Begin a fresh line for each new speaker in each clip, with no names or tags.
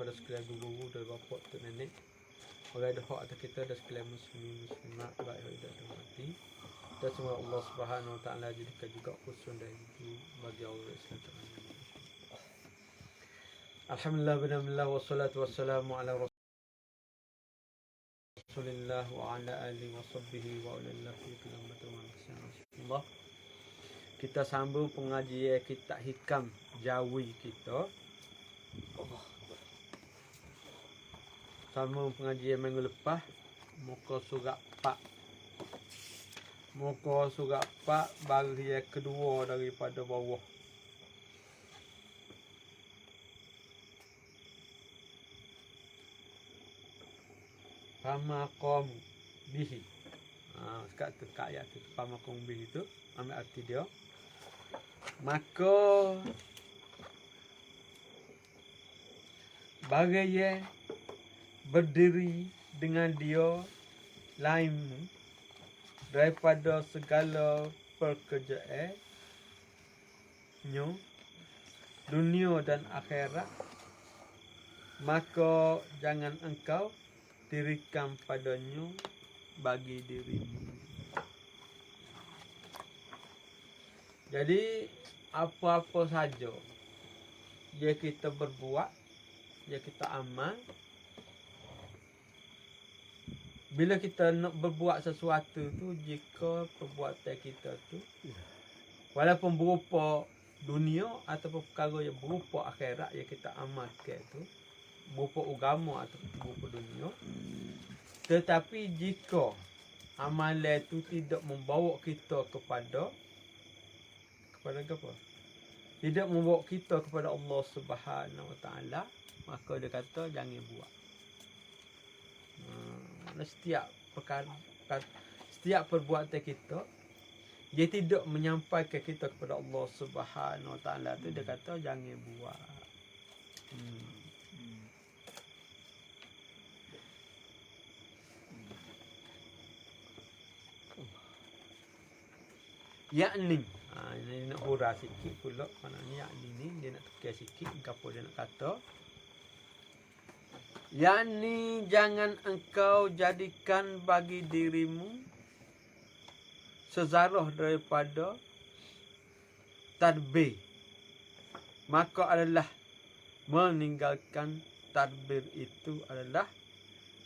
kepada sekalian guru dan bapa dan nenek, orang ada hak atas kita dan sekalian muslimat baik yang tidak mati. Dan semoga Allah Subhanahu Wa Taala jadikan juga usun dan itu bagi orang Islam. Alhamdulillah, binamillah, wassalatu wassalamu ala Rasulillah wa ala alihi wa sahbihi wa ala Allah. Kita sambung pengajian kitab hikam Jawi kita. Sambung pengajian minggu lepas, muka surat 4. Muka surat 4 baris kedua daripada bawah. Pamakom bihi. Sekat tekak ayat tu pamakom bihi tu ambil arti dia. Maka bagai berdiri dengan dia lain daripada segala pekerjaan dunia dan akhirat, maka jangan engkau dirikan padanya bagi dirimu. Jadi apa-apa saja yang kita berbuat, yang kita amal, bila kita nak berbuat sesuatu tu, jika perbuatan kita tu walaupun berupa dunia ataupun perkara yang berupa akhirat yang kita amalkan tu, berupa agama atau berupa dunia, tetapi jika amalan itu tidak membawa kita kepada apa? Tidak membawa kita kepada Allah Subhanahu Wa Taala, maka dia kata jangan buat. Setiap perkara, setiap perbuatan kita dia tidak menyampaikan kita kepada Allah Subhanahu Wa Taala tu, dia kata jangan buat. Yakni ini nak hurah sikit pula, maknanya yakni ni dia nak tukar sikit apa dia nak kata. Yakni jangan engkau jadikan bagi dirimu sezarah daripada tadbir, maka adalah meninggalkan tadbir itu adalah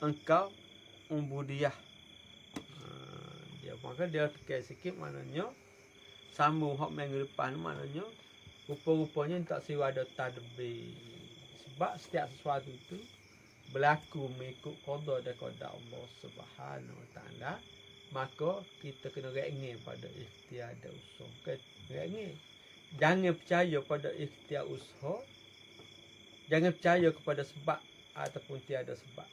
engkau ubudiyah. Dia maka dia tukar sikit, maknanya sambung hak minggu depan, maknanya rupa-rupanya tak siwa ada tadbir. Sebab setiap sesuatu itu berlaku mengikut qada dan qada Allah Subhanahu Wa Taala, maka kita kena rengi pada ikhtiar dan usaha. Rengi. Jangan percaya pada ikhtiar usaha. Jangan percaya kepada sebab ataupun tiada sebab.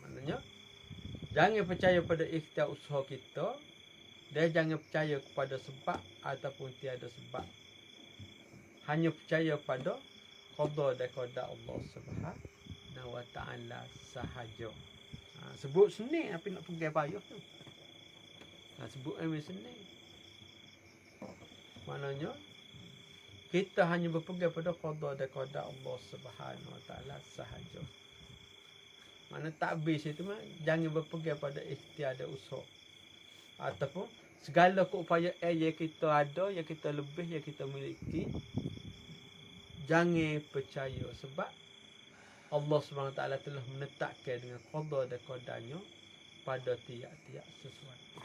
Maknanya jangan percaya pada ikhtiar usaha kita, dan jangan percaya kepada sebab ataupun tiada sebab. Hanya percaya pada qada dan qada Allah Subhanahu Wa Taala sahaja. Sebut seni apa nak pegang payah tu. Sebut seni. Maknanya kita hanya berpegang pada qada dan qada Allah Subhanahu Wa Taala sahaja. Mana takbir itu jangan berpegang pada ikhtiar dan usaha. Ataupun segala keupayaan yang kita ada, yang kita lebih, yang kita miliki, jangan percaya, sebab Allah SWT telah menetapkan dengan qada dan qadanya pada tiap-tiap sesuatu.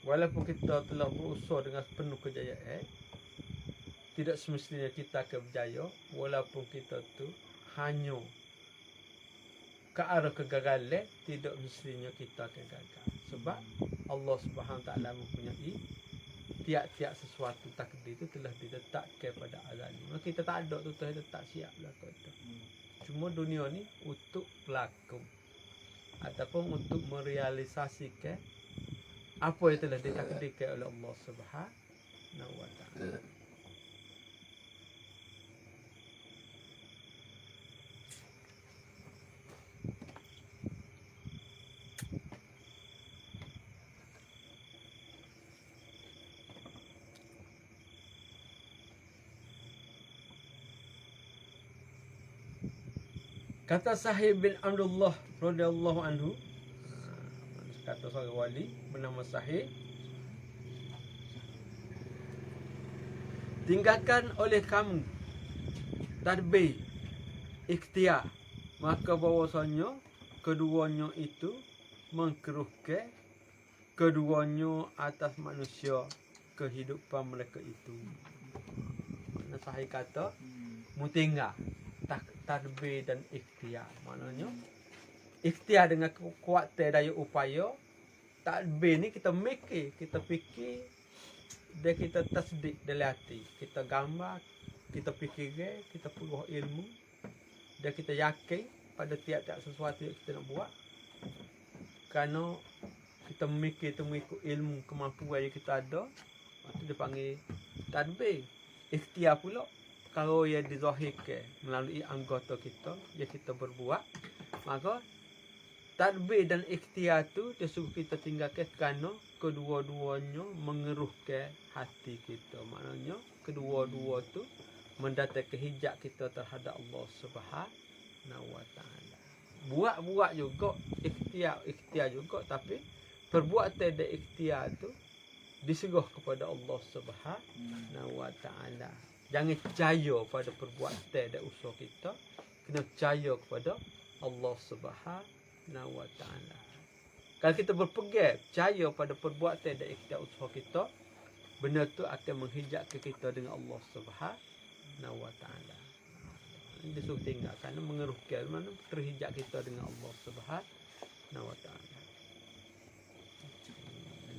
Walaupun kita telah berusaha dengan penuh kejayaan, tidak semestinya kita akan berjaya, walaupun kita tu hanya ke arah kegagalan, tidak mestinya kita akan gagal. Sebab Allah Subhanahu Wa Taala mempunyai tiap-tiap sesuatu takdir itu telah diletakkan pada azal. Kita tak ada tu, kita tak siap berlaku itu. Cuma dunia ni untuk berlaku ataupun untuk merealisasikan apa yang telah ditakdirkan oleh Allah Subhanahu Wa Taala. Kata Sahih bin Abdullah radhiyallahu anhu, kata seorang wali bernama Sahih, tinggalkan oleh kamu tadbir ikhtiar, maka bahwasanya keduanya itu mengkeruhkan keduanya atas manusia kehidupan mereka itu. Mana Sahih kata mutinggal tadbir dan ikhtiar. Maknanya ikhtiar dengan kekuatan daya upaya, tadbir ni kita mikir, kita fikir, dan kita tasdik dalam hati, kita gambar, kita fikir, kita perlu ilmu, dan kita yakin pada tiap-tiap sesuatu yang kita nak buat. Kerana kita memikir itu mengikut ilmu kemampuan yang kita ada, itu dia panggil tadbir. Ikhtiar pula kalau yang dizahirkan melalui anggota kita yang kita berbuat, maka tadbir dan ikhtiar tu dia suruh kita tinggalkan kerana kedua-duanya mengeruhkan hati kita. Maknanya kedua-dua tu mendatangkan hijab kita terhadap Allah Subhanahu Wa Taala. Buat juga ikhtiar juga, tapi perbuatan dan ikhtiar tu diserah kepada Allah Subhanahu Wa Taala. Jangan percaya pada perbuatan dan usaha kita, kena percaya kepada Allah Subhanahu Wa Taala. Kalau kita berpegang percaya pada perbuatan dan ikhtiar usaha kita, benda tu akan menghijabkan kita dengan Allah Subhanahu Wa Taala. Ini disuruh tinggal kerana mengeruhkan mana terhijab kita dengan Allah Subhanahu Wa Taala.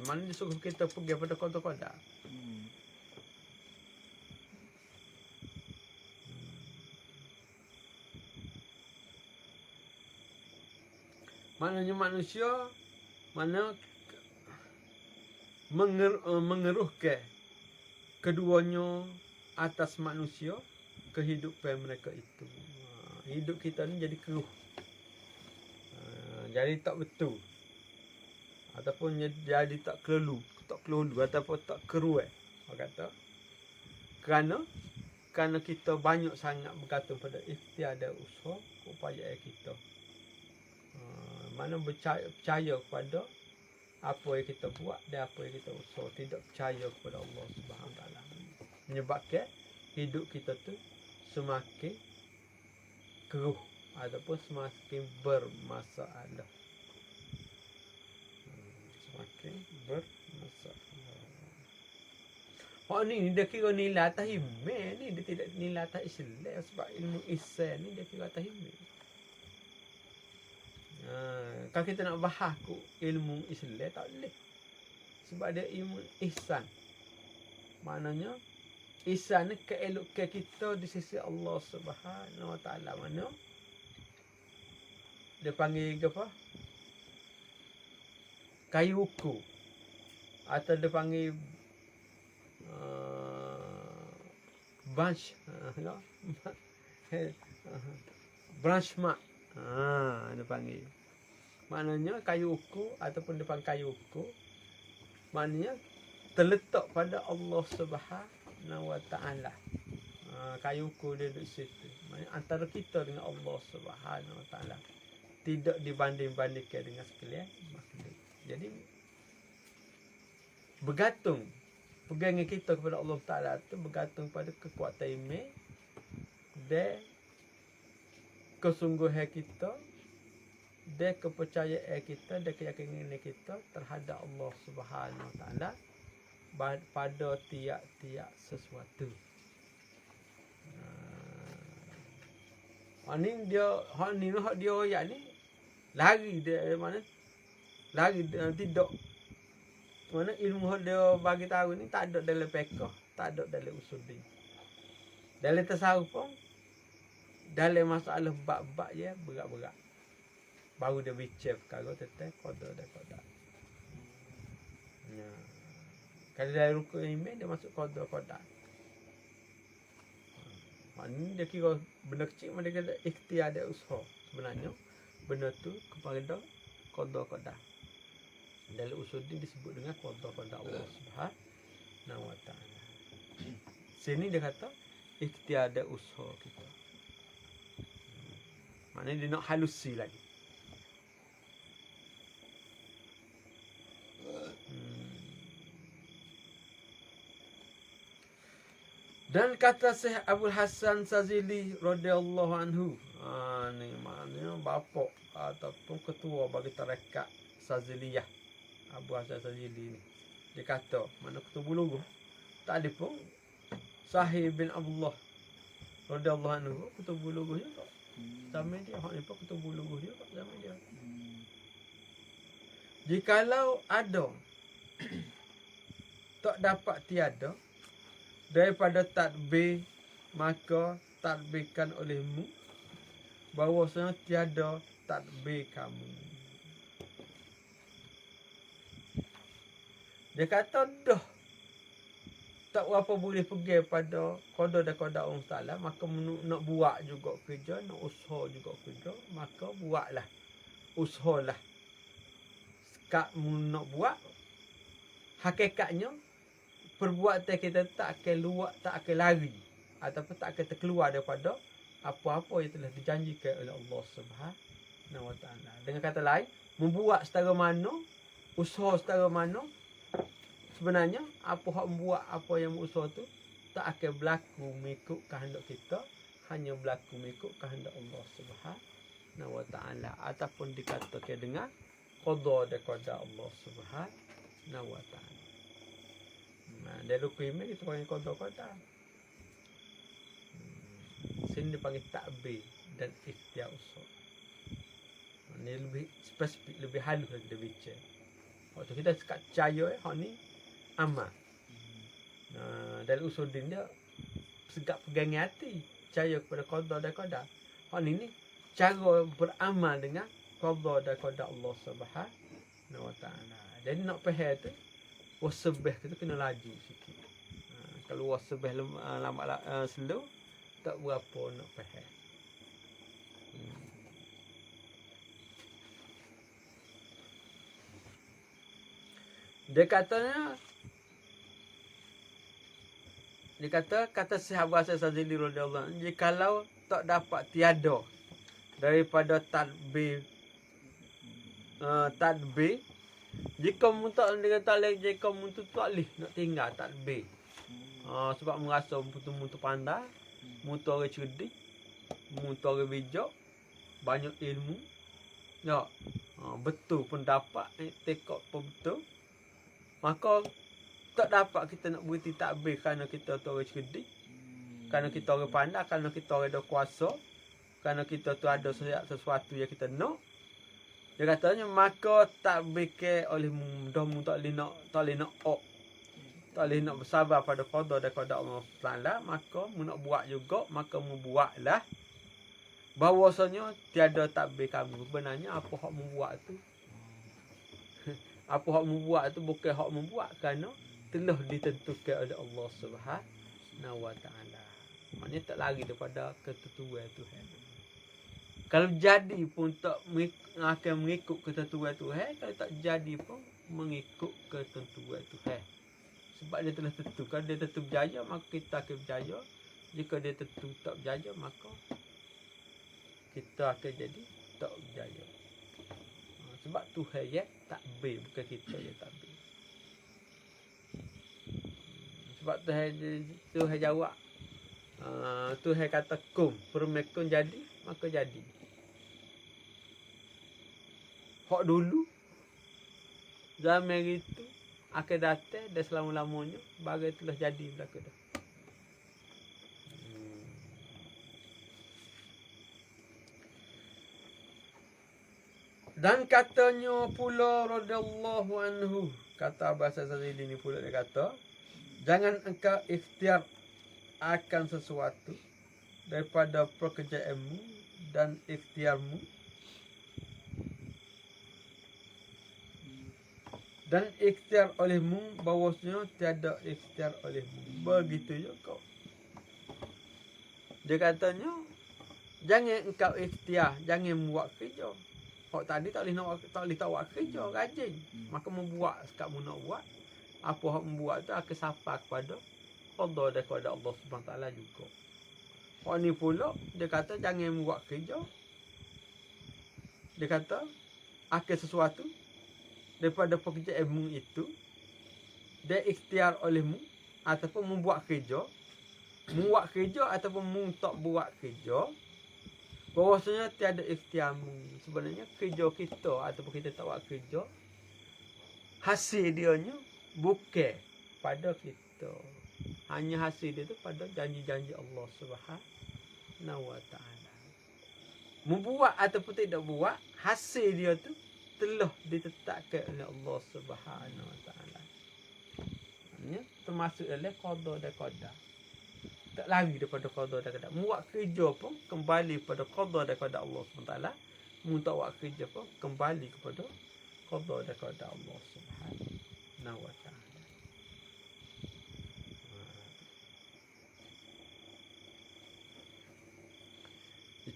Mana disuruh kita pergi pada qada-qadar. Maknanya manusia mana mengeruhkan keduanya atas manusia kehidupan mereka itu. Hidup kita ni jadi keruh, jadi tak betul, ataupun jadi tak kelulu ataupun tak keruai. Orang kata kerana kita banyak sangat bergantung pada ikhtiar dan usaha upaya kita. Mana percaya kepada apa yang kita buat dan apa yang kita usaha, tidak percaya kepada Allah Subhanahu Wa Taala, menyebabkan hidup kita tu semakin keruh ataupun semakin bermasalah. Semakin bermasalah. Oh ni dia kira nilai atas iman ni, dia tidak nilai atas Islam, sebab ilmu ihsan ni dia kira atas iman. Kalau kita nak bahas ilmu Islam tak boleh, sebab dia ilmu ihsan. Maknanya ihsan ni keelokan kita di sisi Allah Subhanahu Wa Taala. Mana dia panggil apa? Kayu ukur, atau dia panggil branch, branch mat. Dia panggil. Maknanya kayu ukur ataupun depan kayu ukur, maknanya terletak pada Allah Subhanahu Wa Taala. Kayu ukur dia duduk situ. Maknanya antara kita dengan Allah Subhanahu Wa Taala tidak dibanding-bandingkan dengan sekalian makhluk. Jadi bergantung pegangan kita kepada Allah Taala itu bergantung pada kekuatan iman dan kesungguhan kita dan kepercayaan kita dan keyakinan kita terhadap Allah Subhanahu Wa Taala pada tiap-tiap sesuatu. Ini dia ayat ni lari dia mana? Lari tidak. Mana ilmu dia bagi tahu ni tak ada dalam fiqh, tak ada dalam usul din. Dalam tasawuf pun, dalam masalah bab-bab ya berat-berat. Baru dia bincang perkara tentang qada dan qadar. Ya. Kalau dalam rukun iman dia masuk qada qadar. Ini dia kira benda kecil, mana dia kata ikhtiar dan usaha. Sebenarnya benda tu kepada qada qadar. Dalam usul din disebut dengan qada qadar Allah Subhanahu Wa Taala. Sini dia kata ikhtiar dan usaha kita. Maknanya dia nak halusi lagi. Dan kata Syekh Abdul Hasan Sazili radhiyallahu anhu, ni maknanya bapa ataupun ketua bagi tarekat Saziliyah, Abu Hasan Sazili ni. Dia kata, mana ketua bulugu? Tak ada pun Sahih bin Abdullah radhiyallahu anhu ketua bulugu juga. Zaman dia, hak ni pun ketua bulugu dia zaman dia. Jikalau ada tak dapat tiada daripada tadbir, maka tadbirkan olehmu bahawasanya tiada tadbir kamu. Dia kata dah tak berapa boleh pergi pada qada dan qada Allah Taala, maka nak buat juga kerja, nak usaha juga kerja, maka buatlah. Usahalah. Sekak nak buat, hakikatnya perbuatan kita tak akan lari ataupun tak akan terkeluar daripada apa-apa yang telah dijanjikan oleh Allah Subhanahu Wa Taala. Dengan kata lain, membuat setara mana, usaha setara mana, sebenarnya apa hak membuat, apa yang usaha tu tak akan berlaku mengikut kehendak kita, hanya berlaku mengikut kehendak Allah Subhanahu Wa Taala ataupun dikatakan dengan qada dan qada Allah Subhanahu Wa Taala. Dia rukun iman kita panggil qada. Sini dipanggil takbir dan ikhtiar usul. Ini lebih spesifik, lebih halus lagi dia bicara. Waktu kita sekat percaya, hak ni amal. Dan usul din dia segak pegangan hati, percaya kepada qada dan qada. Hak ni cara beramal dengan qada dan qada Allah Subhanahu Wa Taala. Jadi nak faham tu, wasbih kita kena laju sikit. Kalau wasbih lambat slow, tak berapa nak faham. Dia kata sahabat Sazili radhiyallahu anhu, jikalau tak dapat tiada daripada tadbir, jika mutak dengan talak, jika mutu tak boleh nak tinggal tadbir. Sebab merasa mutu pandai, mutu orang cerdik, mutu orang bijak, banyak ilmu. Ya, betul pun dapat, tekok pun betul. Maka tak dapat kita nak berhenti takbir kerana kita tu orang cerdik, kerana kita orang pandai, kerana kita orang ada kuasa, kerana kita tu ada sesuatu yang kita nak. Dia katanya maka takbir olehmu dah mu tak boleh nak tak boleh nak bersabar pada qada dan qada Allah Taala, maka mu nak buat juga, maka mu buatlah. Bahawasanya tiada takbir kamu. Sebenarnya apa hak mu buat tu? Apa hak mu buat tu bukan hak mu buat kerana telah ditentukan oleh Allah Subhanahu Wa Taala. Maknanya tak lari daripada ketentuan Tuhan. Kalau jadi pun tak akan mengikut ketentuan Tuhan, kalau tak jadi pun mengikut ketentuan Tuhan. Sebab dia telah tentu. Kalau dia tentu berjaya, maka kita akan berjaya. Jika dia tentu tak berjaya, maka kita akan jadi tak berjaya. Sebab Tuhan ya takbir, bukan kita ya takbir. Sebab Tuhan jawab, Tuhan kata kum, firman kun jadi, maka jadi. Hak dulu zaman itu akan datang dan selama-lamanya bagai telah jadi belaka dah. Dan katanya pula radhiyallahu anhu, kata bahasa Sazili ni pula dia kata, jangan engkau ikhtiar akan sesuatu daripada pekerjaanmu dan ikhtiarmu, dan ikhtiar olehmu bahawasanya tiada ikhtiar olehmu. Begitu juga. Dia katanya jangan engkau ikhtiar, jangan buat kerja. Hak tadi tak boleh buat kerja, rajin. Maka membuat sekat mu nak buat. Apa hak membuat tu akan sapa kepada qada dan qada Allah Subhanahu Taala juga. Hak ni pula dia kata jangan buat kerja, dia kata akal sesuatu daripada pekerjaanmu itu dia ikhtiar olehmu ataupun membuat kerja ataupun mu tak buat kerja, bahawasanya tiada ikhtiarmu. Sebenarnya kerja kita ataupun kita tak buat kerja, hasil dianya bukan pada kita, hanya hasil dia tu pada janji-janji Allah Subhanahu wa taala. Membuat ataupun tidak buat, hasil dia tu telah ditetapkan oleh Allah Subhanahu wa taala. Termasuk dalam qada dan qadar. Tak lari daripada qada dan qadar. Buat kerja pun kembali pada qada dan qadar Allah SWT. Mu tak buat kerja pun kembali kepada qada dan qadar Allah Subhanahu wa taala.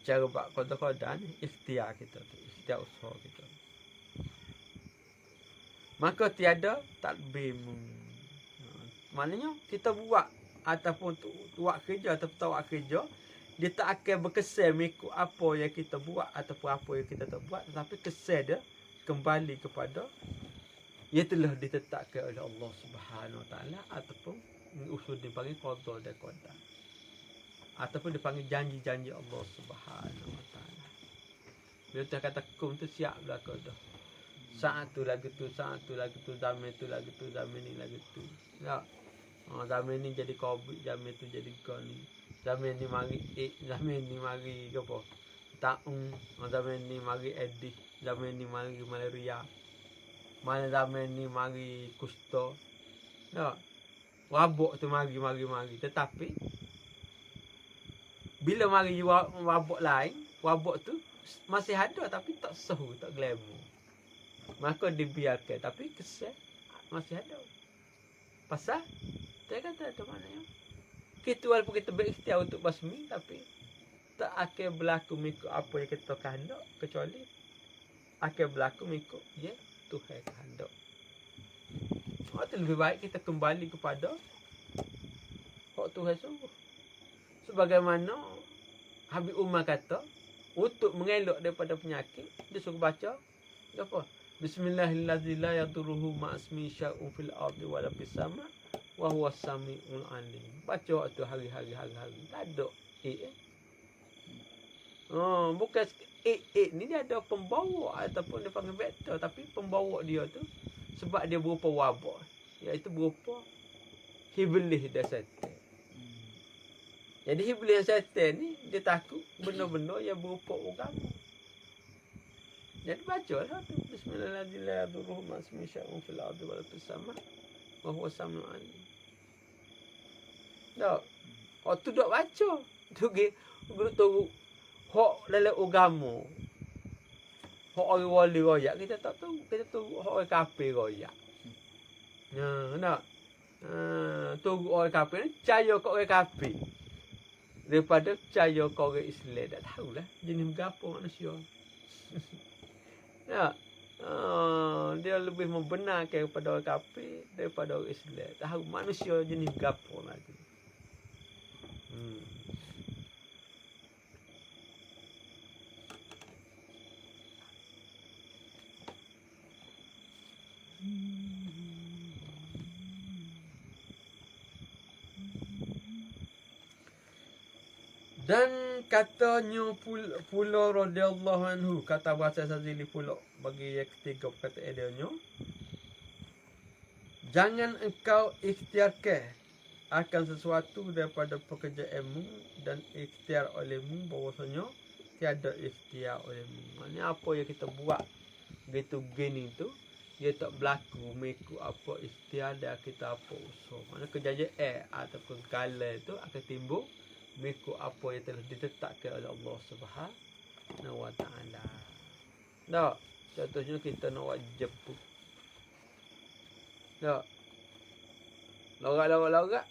Cara buat qada ni ikhtiar kita tu, ikhtiar usaha kita. Maka tiada tadbir. Maknanya kita buat ataupun buat kerja ataupun tak buat kerja, dia tak akan berkesan mengikut apa yang kita buat ataupun apa yang kita tak buat, tetapi kesan dia kembali kepada yang telah ditetapkan oleh Allah Subhanahu wa taala ataupun usul dipanggil qada dan qadar, ataupun dipanggil janji-janji Allah Subhanahu wa taala. Bila dia kata kum tu siap belaka dah. Saat tu lagu tu, zaman tu lagu tu, zaman ni lagu tu. Ya. Zaman ni jadi Covid, zaman tu jadi goni. Zaman ni mari zaman ni mari apa? Taung, zaman ni mari edih, zaman ni mari malaria. Zaman ni mari kusta. Ya. Wabak tu mari. Tetapi bila mari wabak lain, wabak tu masih ada tapi tak sehu, tak glamour. Maka dibiarkan, tapi kesan masih ada. Pasal saya kata ada maknanya kita walaupun kita berikhtiar untuk basmi, tapi tak akan berlaku mengikut apa yang kita kehendak, kecuali akan berlaku mengikut ya Tuhan kehendak. Itu lebih baik kita kembali kepada hak Tuhan sungguh. Sebagaimana Habib Umar kata, untuk mengelak daripada penyakit, dia suruh baca apa? Bismillahirrahmanirrahim, la yadurruhu ma'asmi sya'un fil ardi wala fis sama wa huwas samiul alim. Baca waktu hari-hari. Tak ada bukan ni dia ada pembawa ataupun dia panggil vektor, tapi pembawa dia tu sebab dia berupa wabak, iaitu berupa iblis dan syaitan. Jadi iblis dan syaitan ni dia takut benda-benda yang berupa agama. Jadi bacalah tu Bismillahirrahmanirrahim ma'asmi sya'un fil ardi wala fis sama wa huwas samiul alim. Tak. Tu dok baca. Tu guru tu hak dalam agama. Hak orang wali royak kita tak tahu. Kita tahu hak orang kafir royak. Nak. Tu orang kafir ni percaya kat orang kafir. Daripada percaya kat orang Islam. Tak tahulah jenis gapo manusia. Ya. Dia lebih membenarkan kepada orang kafir daripada orang Islam. Tahu manusia jenis gapo lagi. Dan katanya pula radhiyallahu anhu, kata bahasa Sazili pula bagi yang ketiga perkataan dia, jangan engkau ikhtiarkan akan sesuatu daripada pekerjaanmu dan ikhtiar olehmu, bahwasanya tiada ikhtiar olehmu. Maknanya apa yang kita buat gitu gini tu, dia tak berlaku mengikut apa ikhtiar dan kita apa usaha. Maknanya kejayaan ataupun segala itu akan timbul mengikut apa yang telah ditetapkan oleh Allah Subhanahu wa taala. Tak, contohnya kita nak buat jeput. Tak. Lorak.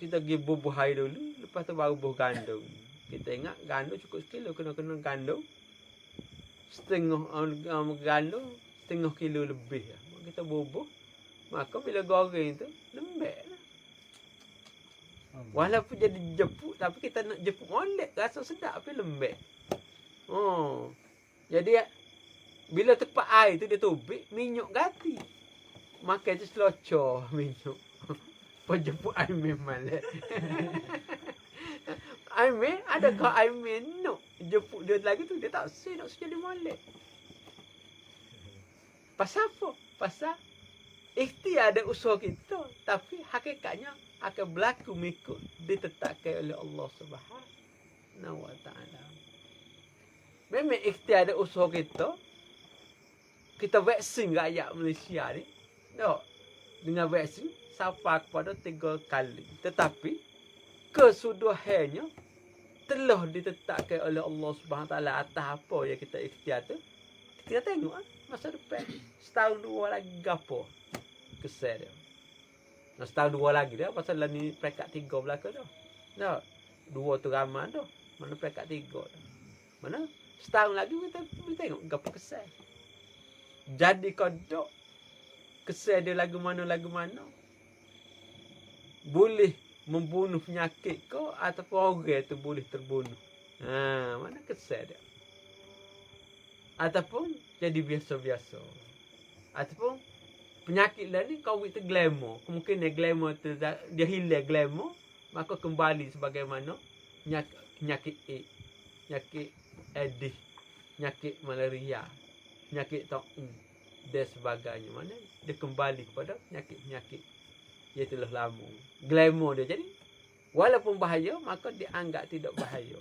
Kita pergi bubuh air dulu, lepas tu baru bubuh gandum. Kita ingat gandum cukup sekilo, kena gandum setengah gandum, setengah kilo lebih. Kita bubuh, maka bila goreng tu lembek lah. Walaupun jadi jeput, tapi kita nak jeput molek, rasa sedap tapi lembek. Jadi bila tepat air tu dia tubik, minyak ganti. Makan tu selocor minyak. Penjemput Aimin malah. Aimin, adakah Aimin nak jemput dia lagi tu? Dia tak say nak jadi molek. Pasal apa? Pasal ikhtiar ada usaha kita. Tapi hakikatnya akan berlaku mengikut ditetapkan oleh Allah Subhanahu Wa Taala. Memang ikhtiar ada usaha kita. Kita vaksin rakyat Malaysia ni. Tak. Dengan vaksin sampai kepada 3 kali. Tetapi kesudahannya telah ditetapkan oleh Allah Subhanahu Wa Taala atas apa yang kita ikhtiar tu. Kita tengok masa depan setahun 2 lagi gapo kesan dia. Nah, setahun 2 lagi dah pasal lah ni peringkat 3 belaka dah. Dah 2 tu ramai dah. Mana peringkat 3 dah. Mana setahun lagi kita tengok gapo kesan. Jadi kodok kesan dia lagu mana boleh membunuh penyakit ke ataupun orang tu boleh terbunuh. Mana kesan dia. Ataupun jadi biasa-biasa. Ataupun penyakit lah ni COVID tu glamour. Kemungkinan glamour tu dia hilang glamour, maka kembali sebagaimana penyakit AIDS, penyakit AIDS, penyakit malaria, penyakit taun dan sebagainya. Mana dia kembali kepada penyakit-penyakit yang telah lama. Glamour dia jadi walaupun bahaya maka dianggap tidak bahaya.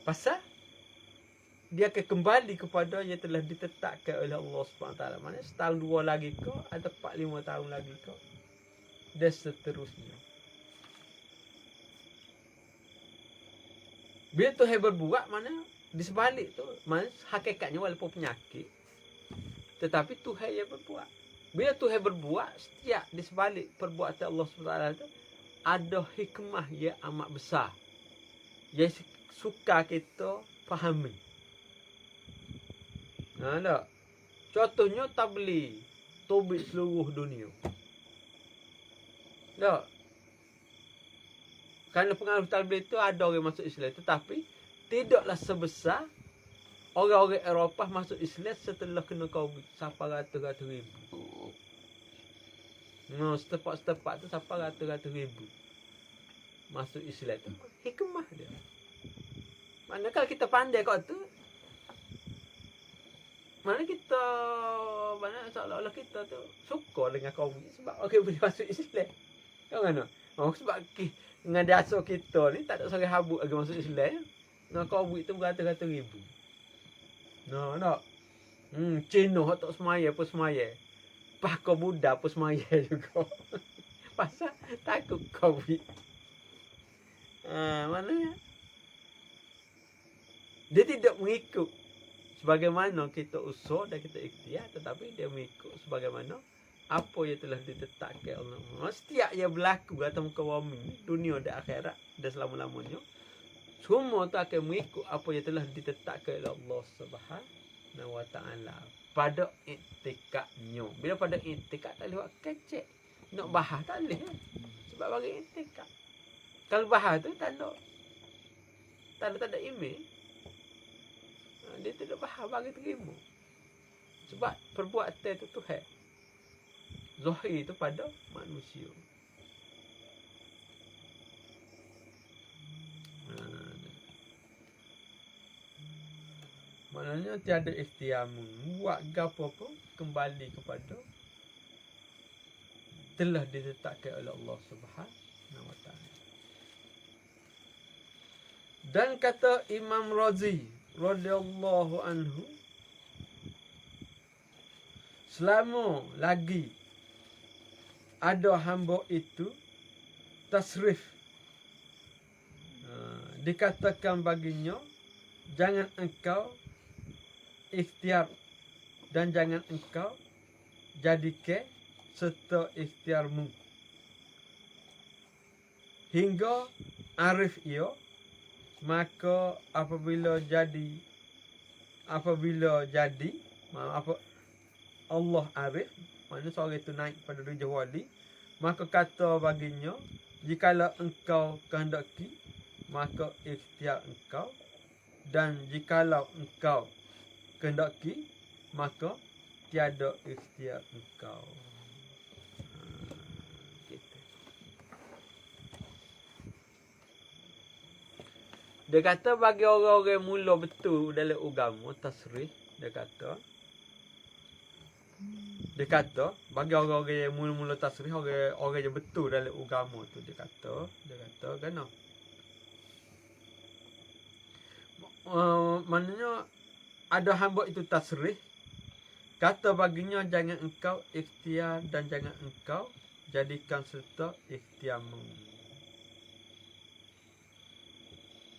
Pasal dia akan kembali kepada yang telah ditetapkan oleh Allah SWT. Mana setahun 2 lagi ke atau 4-5 tahun lagi ke dan seterusnya. Bila Tuhan berbuat mana di sebalik tu mana hakikatnya walaupun penyakit tetapi Tuhan yang berbuat. Bila Tuhan berbuat setiap di sebalik perbuatan Allah SWT tu ada hikmah yang amat besar. Yang suka kita fahami. Tak? Contohnya tabligh, tauhid seluruh dunia. Tak? Kerana pengaruh tabligh itu ada orang masuk Islam, tetapi tidaklah sebesar orang-orang Eropah masuk Islam setelah kena COVID sampai ratus-ratus ribu. Setepak-setepak tu sampai ratus-ratus ribu masuk Islam tu. Hikmah dia. Mana kalau kita pandai kat tu, mana kita mana seolah-olah kita tu suka dengan COVID sebab orang boleh masuk Islam. Tahu kan? Sebab dengan dasar kita ni tak ada seorang habuk lagi masuk Islam. Dengan COVID tu beratus-ratus ribu. Tak? Cina tak semaya pun semaya. Pakar Buddha pun semaya juga. Pasal takut COVID. Mana dia tidak mengikut sebagaimana kita usaha dan kita ikhtiar, tetapi dia mengikut sebagaimana apa yang telah ditetapkan Allah. Setiap yang berlaku atas muka bumi, dunia dan akhirat dan selama-lamanya, semua tu akan mengikut apa yang telah ditetapkan oleh Allah Subhanahu Wa Taala pada iktikadnya. Bila pada iktikad tak boleh buat kecek. Nak bahas tak boleh. Sebab bagi iktikad. Kalau bahas tu tak ada email. Dia tidak faham bagi terima. Sebab perbuatan itu Tuhan. Zahir itu pada manusia. Maknanya tiada ikhtiarmu. Buat gapo pun kembali kepada telah ditetapkan oleh Allah Subhanahu Wa Taala. Dan kata Imam Razi radhiyallahu anhu, selama lagi ada hamba itu tasrif dikatakan baginya, jangan engkau ikhtiar dan jangan engkau jadikan serta ikhtiarmu hingga arif ia. Maka apabila jadi Allah arif, mana seorang itu naik pada derajat wali, maka kata baginya, jikalau engkau kehendaki, maka ikhtiar engkau dan jikalau engkau kehendaki, maka tiada ikhtiar engkau. Gitu. Dia kata bagi orang-orang mula betul dalam agama tasrih, dia kata bagi orang-orang yang mula-mula tasrih, orang yang betul dalam agama tu, dia kata kena maknanya ada hamba itu tasrih, kata baginya jangan engkau ikhtiar dan jangan engkau jadikan serta ikhtiarmu.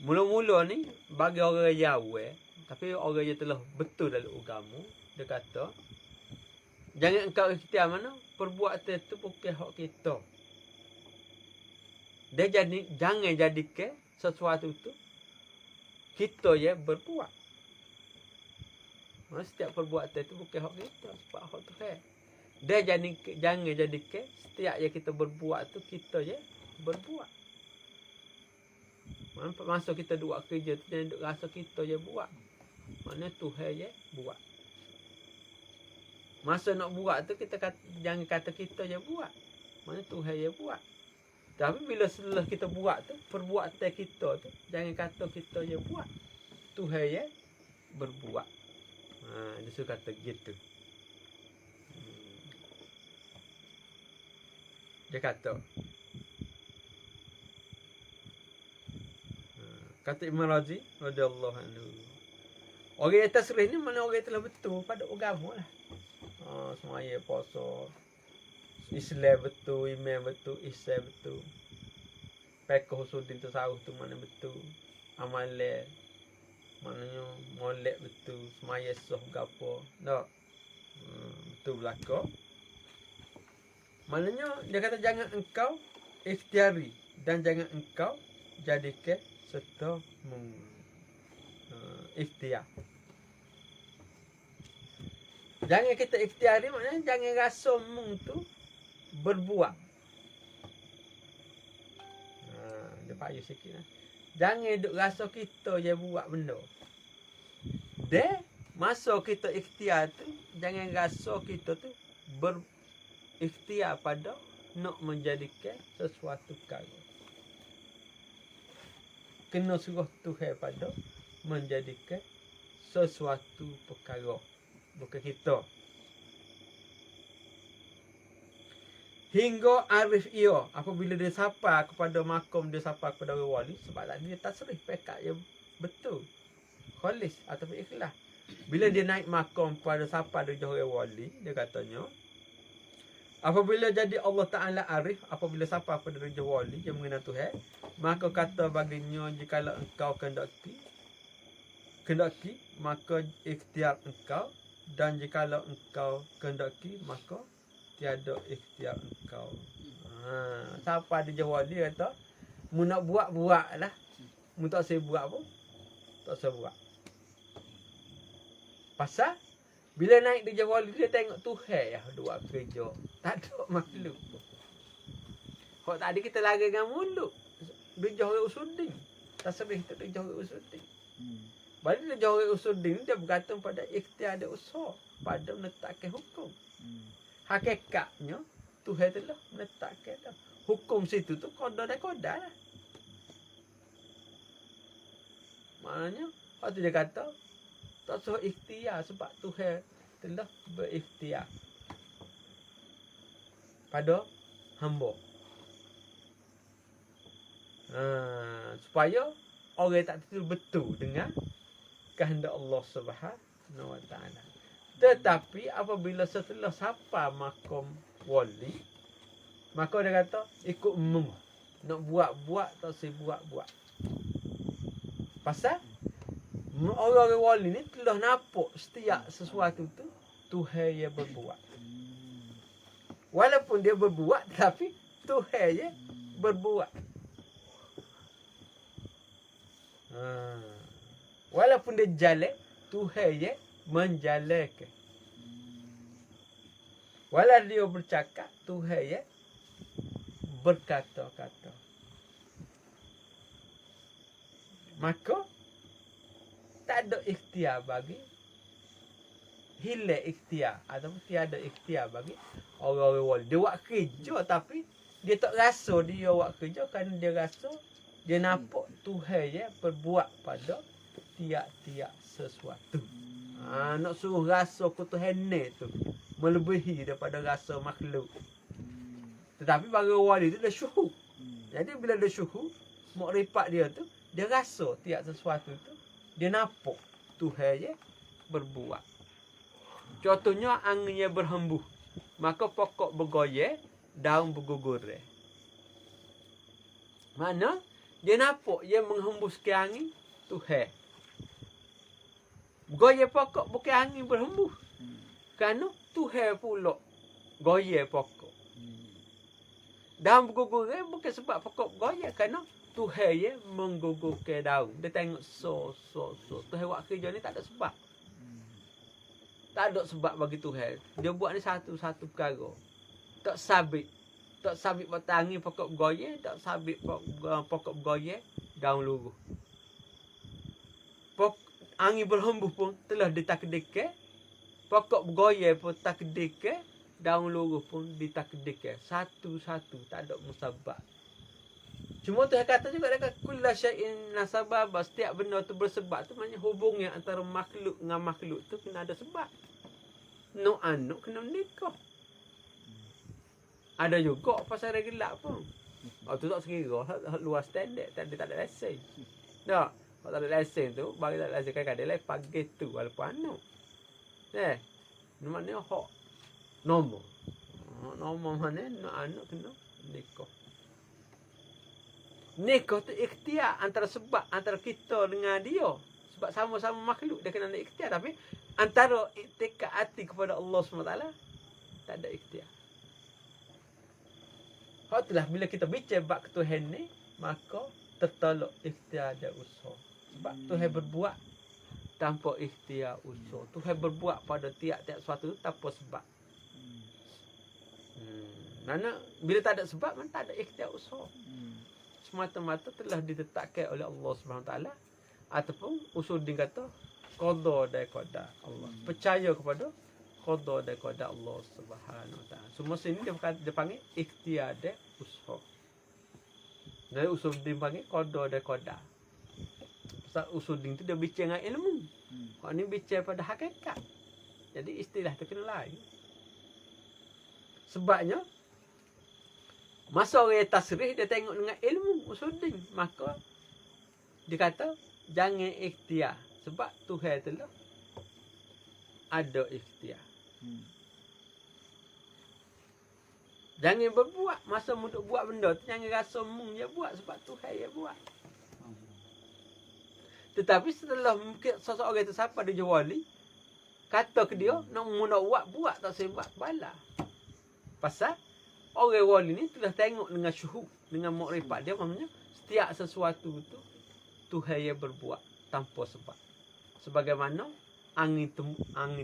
Mula-mula ni bagi orang yang awal, tapi orang yang telah betul dalam agama, dia kata jangan engkau ikhtiar mana perbuatan itu bukan hak kita. Dia jangan jadikan sesuatu tu kita je berbuat. Setiap perbuatan itu bukan hak kita, sebab hak Tuhan. Dia jangan jadikan setiap yang kita berbuat tu kita je berbuat. Masa kita buat kerja tu jangan duk rasa kita je buat. Mana Tuhan je buat. Masa nak buat tu kita jangan kata kita je buat. Mana Tuhan je buat. Tapi bila setelah kita buat tu, perbuatan kita tu jangan kata kita je buat. Tuhan je berbuat. Dia suka kata gitu. Dia kata Imam Razi radhiyallahu anhu, orang yang tasrih ni mana orang yang telah betul pada agama lah. Semaya puasa, Islam betul, iman betul, ihsan betul, fiqh usuluddin tasawuf tu mana betul, amalan maknanya molek betul, semaya sah gapo tak betul belaka. Maknanya dia kata jangan engkau ikhtiari dan jangan engkau jadikan serta ikhtiar. Jangan kita ikhtiari maknanya jangan rasa tu berbuat. Dia payah sikit lah. Jangan duk rasa kita je buat benda. Dia masa kita ikhtiar tu jangan rasa kita tu berikhtiar pada nak menjadikan sesuatu perkara. Kena suruh Tuhan pada menjadikan sesuatu perkara, bukan kita. Hingga arif ia apabila dia sapa kepada makom, dia sapa kepada orang wali, sebab tadi dia tasrih pekat yang betul, khalis ataupun ikhlas. Bila dia naik makom pada sapa dia orang wali, dia katanya apabila jadi Allah Ta'ala arif, apabila sapa pada derajah wali yang mengenal Tuhan, maka kata baginya jikalau engkau kehendaki, maka ikhtiar engkau, dan jikalau engkau kehendaki, maka tiada ikhtiar engkau. Siapa ada jawab dia kata, mu nak buat lah. Mu tak saya buat pun tak saya buat. Pasal bila naik dia jawab dia tengok Tuhan ya buat kerja. Tak ada makhluk. Kok tadi kita lari dengan mulut. Dia jawab usudin. Tak sering tu dia jawab usudin. Balik dia jawab usudin dia bergantung pada ikhtiar dia usaha pada menetapkan hukum. Hakikatnya Tuhan telah menetapkan dah. Hukum situ tu qada dan qadar lah. Maknanya waktu dia kata tak suruh ikhtiar sebab Tuhan telah berikhtiar pada hamba. Supaya orang tak betul dengan kehendak Allah Subhanahu Wa Taala. Tetapi apabila setelah sapa makom wali, maka dia kata ikut umum. Nak buat tak saya buat. Pasal orang wali ni telah nampak setiap sesuatu tu Tuhan yang berbuat. Walaupun dia berbuat tapi Tuhan je berbuat. Walaupun dia jalan, Tuhan je menjalankan. Walau dia bercakap, Tuhan ya berkata-kata. Maka tiada ikhtiar bagi hilang ikhtiar ataupun tiada ikhtiar bagi orang-orang wali. Dia buat kerja tapi dia tak rasa dia buat kerja kerana dia rasa dia nampak Tuhan je berbuat pada tiap-tiap sesuatu. Nak suruh rasa ketuhanan tu melebihi daripada rasa makhluk. Tetapi bagi wali tu dia syuhud. Jadi bila dia syuhud, makrifat dia tu, dia rasa tiap sesuatu tu, dia nampak Tuhan je berbuat. Contohnya anginnya berhembus, maka pokok bergoyang, daun bergugur. Mana dia nampak dia menghembuskan angin Tuhan. Goyang pokok bukan angin berhembus. Kerana Tuhan pula goyang pokok. Daun bergugur bukan sebab pokok goyang, kerana Tuhan ya menggugurkan daun. Dia tengok so. Tuhan buat kerja ni tak ada sebab. Tak ada sebab bagi Tuhan. Dia buat ni satu-satu perkara. Tak sabit. Tak sabit pada angin pokok bergoyang, tak sabit pokok bergoyang, daun luruh. Angin berhembus pun telah ditakdirkan. Pokok bergoyang pun takdirkan, daun luruh pun ditakdirkan. Satu-satu, tak ada musabab. Cuma Tuhan kata juga dekat kullu syai'in nasabah, setiap benda tu bersebab tu maknanya hubungan antara makhluk dengan makhluk tu kena ada sebab. No anu kena nikah. Ada juga pasal regular pun. Tu tak sekira luar standard, tak ada lesen. Tak, kalau tak ada lesen tu, bagi tak ada lesen kan dia lain pagi tu walaupun anu. Maknanya hak nombor. Nombor mana no anu kena nikah. Nikah tu ikhtiar antara sebab antara kita dengan dia. Sebab sama-sama makhluk dia kena ada ikhtiar. Tapi antara iktikad hati kepada Allah SWT tak ada ikhtiar. Itulah bila kita bicara bab ketuhanan ni, maka tertolak ikhtiar dan usaha. Sebab Tuhan berbuat tanpa ikhtiar usaha. Tuhan berbuat pada tiap-tiap sesuatu tanpa sebab. Mana bila tak ada sebab, mana tak ada ikhtiar usaha. Semata-mata telah ditetapkan oleh Allah SWT ataupun Usuluddin kata qada dan qadar Allah. Percaya kepada qada dan qadar Allah SWT. Semua sini dia panggil ikhtiar dan usaha. Dari Usuluddin panggil qada dan qadar. Pasal Usuluddin tu dia bicara dengan ilmu. Kalau ni bicara pada hakikat. Jadi istilah tu kena lain. Sebabnya masa orang tasrih dia tengok dengan ilmu Usuluddin, maka dia kata jangan ikhtiar sebab Tuhan telah ada ikhtiar. Jangan berbuat masa untuk buat benda tu, jangan rasa mung dia buat sebab Tuhan dia buat. Tetapi setelah mungkin seseorang itu siapa dia wali, kata ke dia nak buat tak sebab bala. Pasal orang wali ni telah tengok dengan syuhud, dengan makrifat dia, maksudnya setiap sesuatu tu Tuhan yang berbuat tanpa sebab. Sebagaimana angin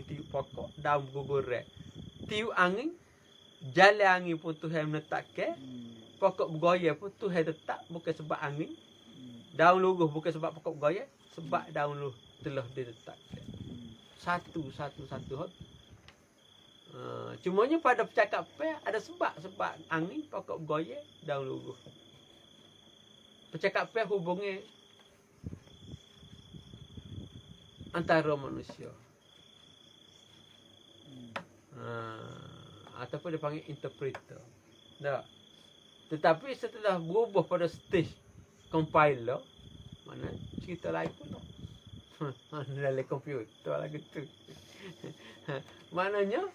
tiup pokok, daun bergugur. Tiup angin, jalan angin pun Tuhan menetapkan. Pokok bergoyang pun Tuhan tetap, bukan sebab angin. Daun luruh bukan sebab pokok bergoyang, sebab daun luruh telah ditetapkan. Satu-satu. Cumanya pada percakapan ada sebab angin, pokok bergoyang, daun luruh. Percakapan hubungi antara manusia. Ataupun dia panggil interpreter. Tak. Tetapi setelah berubah pada stage compiler, mana cerita lain pula. Dalam komputer lagi tu. Maknanya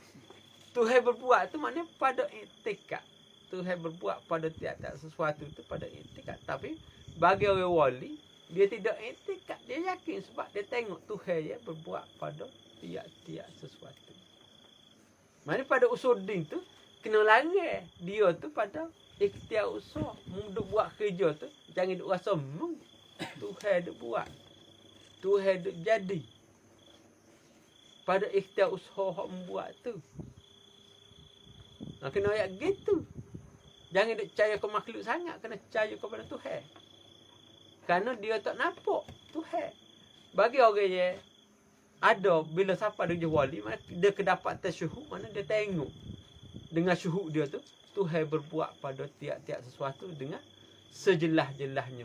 Tuhan berbuat tu maknanya pada iktikad. Tuhan berbuat pada tiap-tiap sesuatu tu pada iktikad. Tapi bagi orang wali, dia tidak iktikad. Dia yakin sebab dia tengok Tuhan ya berbuat pada tiap-tiap sesuatu. Maknanya pada Usuluddin tu kena larang dia tu pada ikhtiar usaha. Duk buat kerja tu jangan duk rasa Tuhan duk buat. Tuhan duk jadi. Pada ikhtiar usaha hak membuat tu. Kena ayat gitu. Jangan duk percaya ke makhluk sangat, kena percaya kepada Tuhan. Kerana dia tak nampak Tuhan. Bagi orang yang ada bila siapa dia wali, dia kedapatan syuhud, mana dia tengok dengan syuhud dia tu Tuhan berbuat pada tiap-tiap sesuatu dengan sejelas-jelasnya.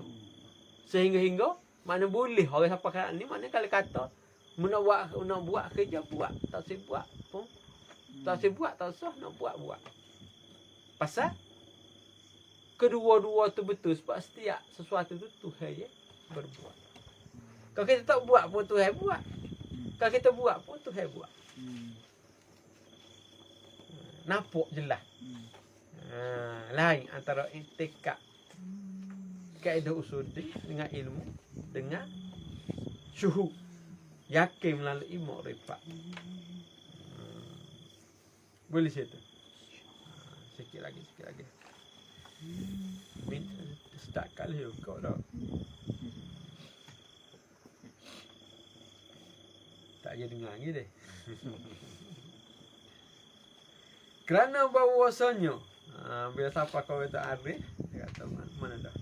Sehingga mana boleh orang siapa kat ni, mana kalau kata nak buat kerja buat, tak usah buat pun. Tak usah buat, tak usah nak buat. Pasal kedua-dua tu betul sebab setiap sesuatu tu Tuhan je berbuat. Kalau kita tak buat pun Tuhan buat. Kalau kita buat pun Tuhan buat. Nampak jelas. Lain antara intikad kaedah usuli dengan ilmu dengan syuhud, yakin melalui makrifat. Boleh situ. Sikit lagi. Start kali kau dah. Tak jadi dengar lagi deh. Kerana bahawasanya bila siapa kau kata arif, dia kata mana dah.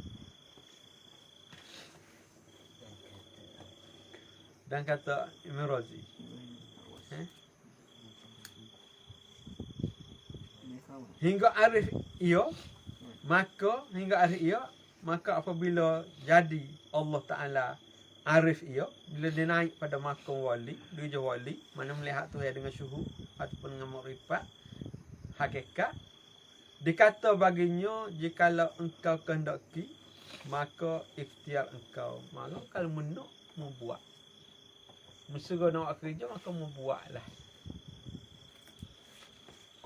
Dan kata Ibn Razi. Hingga arif ia, maka apabila jadi Allah Ta'ala arif ia, bila dia naik pada makam wali, dia wali, mana melihat Tuhan dengan syuhud ataupun dengan makrifat hakikat, dikata baginya, jikalau engkau kehendaki, maka ikhtiar engkau. Maka kalau menuk, membuat. Mesra nak kerja, maka membuatlah.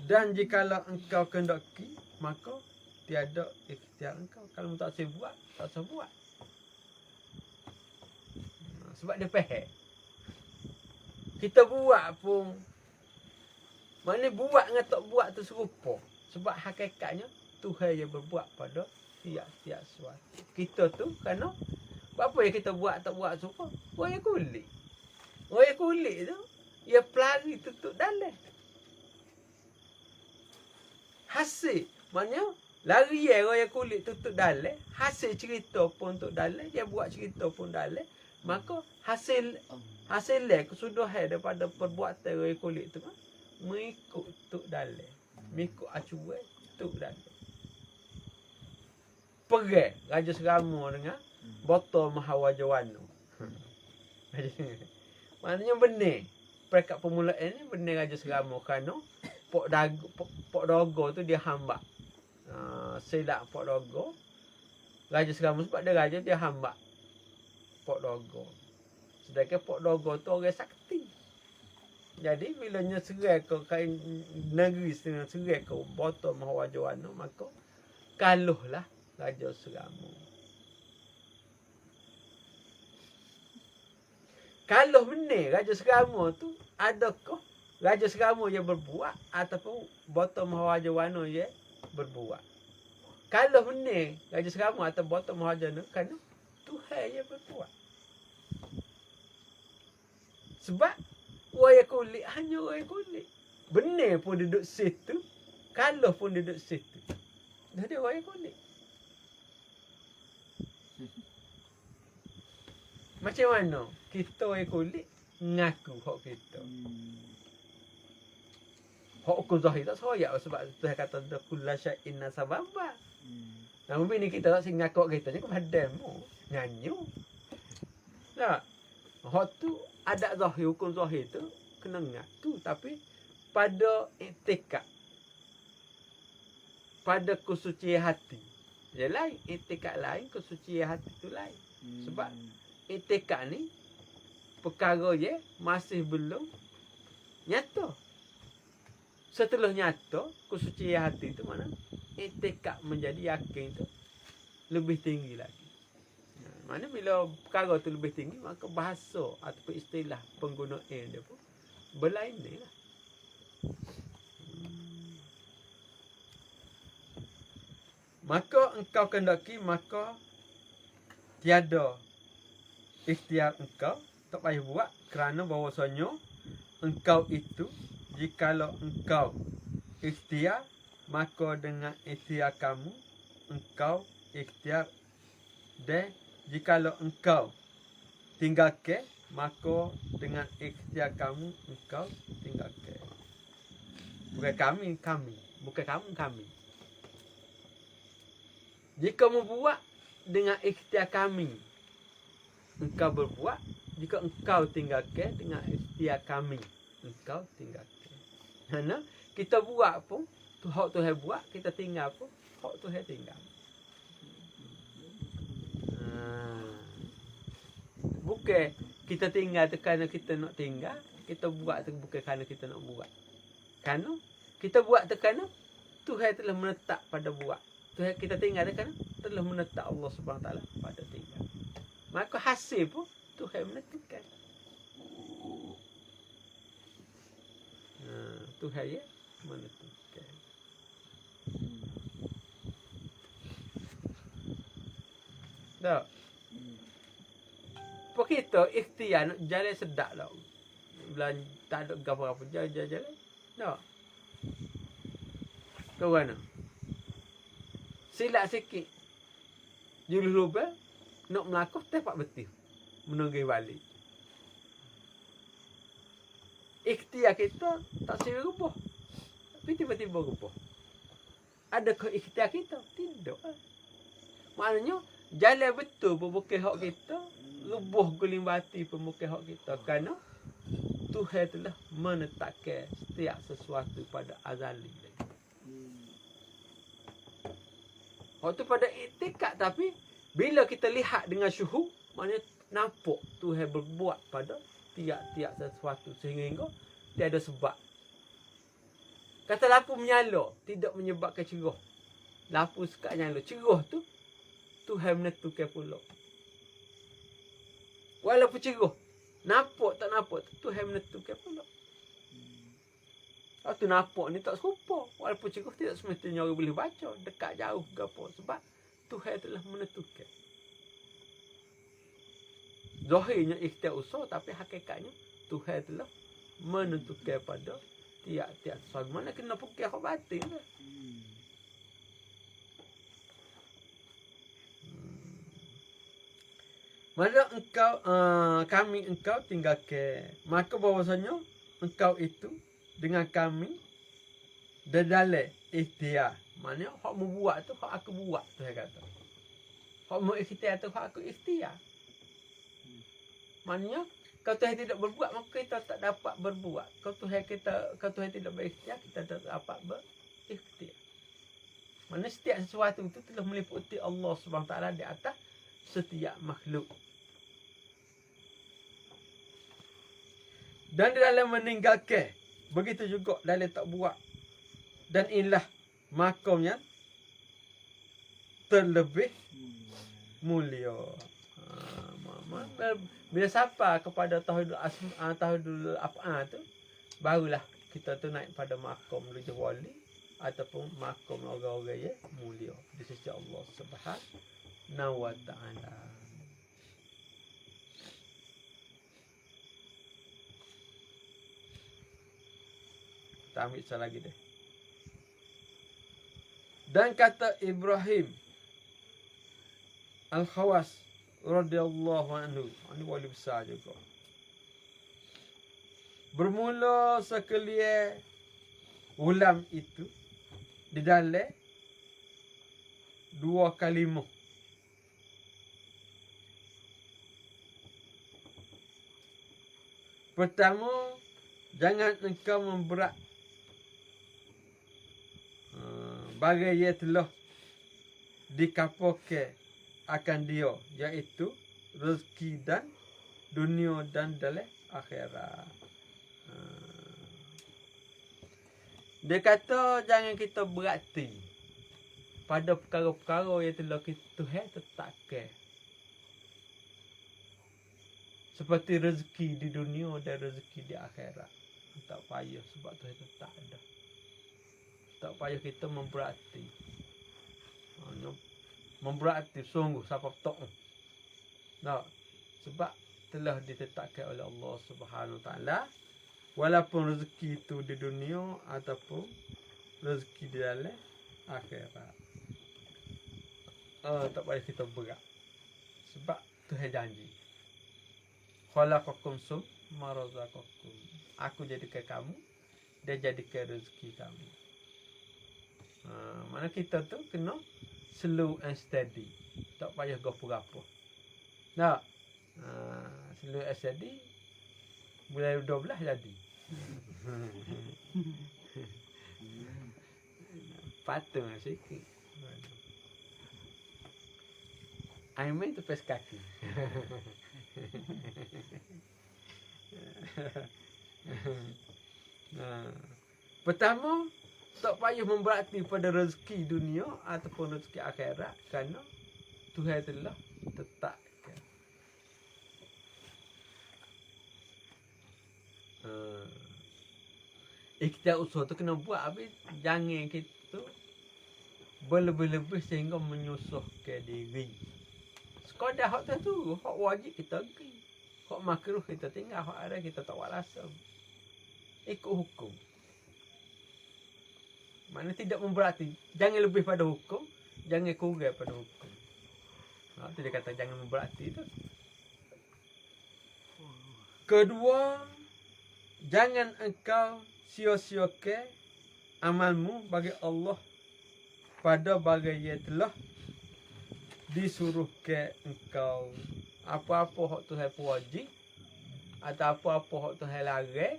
Dan jikalau engkau kehendaki, maka tiada ikhtiar engkau. Kalau tak saya buat, tak saya buat. Sebab dia faham. Kita buat pun, mana buat dengan tak buat tu serupa. Sebab hakikatnya Tuhan yang berbuat pada tiap-tiap sesuatu. Kita tu kerana apa yang kita buat tak buat serupa? Orang kulit. Orang kulit tu ia pelari tutup dalam. Hasil maknanya lari orang kulit tutup dalam, hasil cerita pun tutup dalam, dia buat cerita pun dalam, maka hasil kesudahan daripada perbuatan orang kulit tu mengikut tutup dalam. Mengikut acuan tu dan perang Raja Serama dengan botol Mahawajawana. Maknanya benar. Peringkat permulaan ni benar Raja Serama kerana Pok Dogo tu dia hamba. Silap Pok Dogo. Raja Serama sebab dia raja, dia hamba Pok Dogo. Sedangkan Pok Dogo tu orang sakti. Jadi bila serai ke kain negeri setengah serai ke botol Mahawajawana, maka kaluhlah Raja Serama. Kaluh benar Raja Serama tu, adakah Raja Serama yang berbuat ataupun botol Mahawajawana yang berbuat? Kaluh benar Raja Serama atau botol Mahawajawana kerana Tuhan yang berbuat. Sebab orang kulit hanya orang kulit. Benar pun duduk situ, kaluh pun duduk situ. Dah dia orang kulit. Macam mana kita orang kulit ngaku hak kita? Hak hukum zahir tak soyak sebab Tuhan kata kullu syai'in sababa. Namun bini kita tak sing ngaku kita ni kepadam nyanyi. Tak. Hak tu ada zahir, hukum zahir tu kena ngaku, tapi pada i'tikad, pada kesucian hati. Dia lain, i'tikad lain, kesucian hati tu lain. Sebab i'tikad ni perkara je masih belum nyata. Setelah nyata, kesucian hati tu mana? I'tikad menjadi yakin tu lebih tinggi lagi. Mana bila perkara tu lebih tinggi, maka bahasa ataupun istilah penggunaan dia pun berlainan lah. Maka engkau kendaki, maka tiada ikhtiar engkau, tak payah buat, kerana bahawasanya engkau itu, jikalau engkau ikhtiar, maka dengan ikhtiar kamu, engkau ikhtiar. Dan jikalau engkau tinggalkan, maka dengan ikhtiar kamu engkau tinggalkan. Bukan kami. Bukan kamu, kami. Jika membuat dengan ikhtiar kami, engkau berbuat. Jika engkau tinggalkan dengan ikhtiar kami, engkau tinggalkan. Kerana kita buat pun, hak Tuhan buat, kita tinggal pun, hak Tuhan tinggal. Bukan kita tinggal tu kerana kita nak tinggal, kita buat tu bukan kerana kita nak buat. Kerana kita buat tu kerana Tuhan telah menetap pada buat. Tuhan kita tinggal tu kerana telah menetap Allah SWT pada tinggal. Maka hasil pun Tuhan menentukan. Tuhan ya menentukan. Tak. Apa kita ikhtiar nak jalan sedap lah. Belan tak ada apa-apa jalan. Tak. Kau mana? Silap sikit. Julus lubang nak melakuk tepat betul. Menunggu balik. Ikhtiar kita tak sila rubah. Tapi tiba-tiba rubah. Adakah ikhtiar kita? Tidak. Maknanya jalan betul pun bukan hak kita. Rubah guling bati pun bukan hak kita. Kerana Tuhan telah menetapkan setiap sesuatu pada azali. Waktu pada iktikad, tapi bila kita lihat dengan syuhud, maknanya nampak Tuhan berbuat pada tiap-tiap sesuatu sehingga tiada sebab. Kata lampu menyala tidak menyebabkan cerah. Lampu sekat nyala, cerah tu Tuhan menentukan pula. Walaupun cerah, nampak tak nampak tu Tuhan menentukan pula. Kalau tu nampak ni tak serupa. Walaupun cerah tidak semestinya orang boleh baca. Dekat jauh ke apa. Sebab Tuhan telah menentukan. Zahirnya ikhtiar usaha, tapi hakikatnya Tuhan telah menentukan pada tiap-tiap sesuatu. Mana kena pukul hak batin lah. Mana engkau tinggalkan. Maka bahawasanya engkau itu dengan kami dalam ikhtiar. Maknanya hak membuat tu hak aku buat tu saya kata. Hak mau ikhtiar tu hak aku ikhtiar. Maknanya kalau Tuhan tidak berbuat maka kita tak dapat berbuat. Kalau Tuhan tidak berikhtiar kita tak dapat berikhtiar. Maknanya setiap sesuatu itu telah meliputi Allah SWT di atas setiap makhluk. Dan di dalam meninggalkan, begitu juga dalam tak buat. Dan inilah makamnya terlebih mulia. Bila sampai kepada tauhidul af'al tu, barulah kita tu naik pada makam Raja Wali ataupun makam orang-orang yang mulia di sisi Allah Subhanahu wa ta'ala. Kita ambil sekali lagi deh. Dan kata Ibrahim Al-Khawas radhiyallahu anhu, ini wali besar juga. Bermula sekalian ulam itu di dalam dua kalimah. Pertama, jangan engkau memberat bagai ia telah dikapakan akan dia, iaitu rezeki dan dunia dan dalam akhirat. Dia kata jangan kita berarti pada perkara-perkara yang telah Tuhan tetapkan. Seperti rezeki di dunia dan rezeki di akhirat. Tak payah sebab Tuhan tetap ada. Tak payah kita memberati. Memberati sungguh siapa tak. Tak. Sebab telah ditetapkan oleh Allah Subhanahu Wa Taala. Walaupun rezeki itu di dunia ataupun rezeki di dalam akhirat. Tak payah kita berat. Sebab Tuhan janji. Khalaqakum summa razaqakum. Aku jadikan kamu, dia jadikan rezeki kamu. Mana kita tu kena slow and steady. Tak payah gapo-gapo. Tak. Slow and steady. Mulai 12 jadi. Patung sikit. Aimai tepes kaki. Pertama, tak payah memberati pada rezeki dunia ataupun rezeki akhirat kerana Tuhan telah tetapkan. Kita usaha tu kena buat, habis jangan kita berlebih-lebih sehingga menyusahkan diri. Sekadar hak tu, hak wajib kita pergi. Hak makruh kita tinggal, hak ada kita tak buat rasa. Ikut hukum. Mana tidak memberati. Jangan lebih pada hukum, jangan kurang pada hukum. Itu dia kata jangan memberati tu. Kedua, jangan engkau sia-siakan amalmu bagi Allah pada bagai yang telah disuruh ke engkau. Apa-apa hak Tuhan wajib atau apa-apa hak Tuhan larang,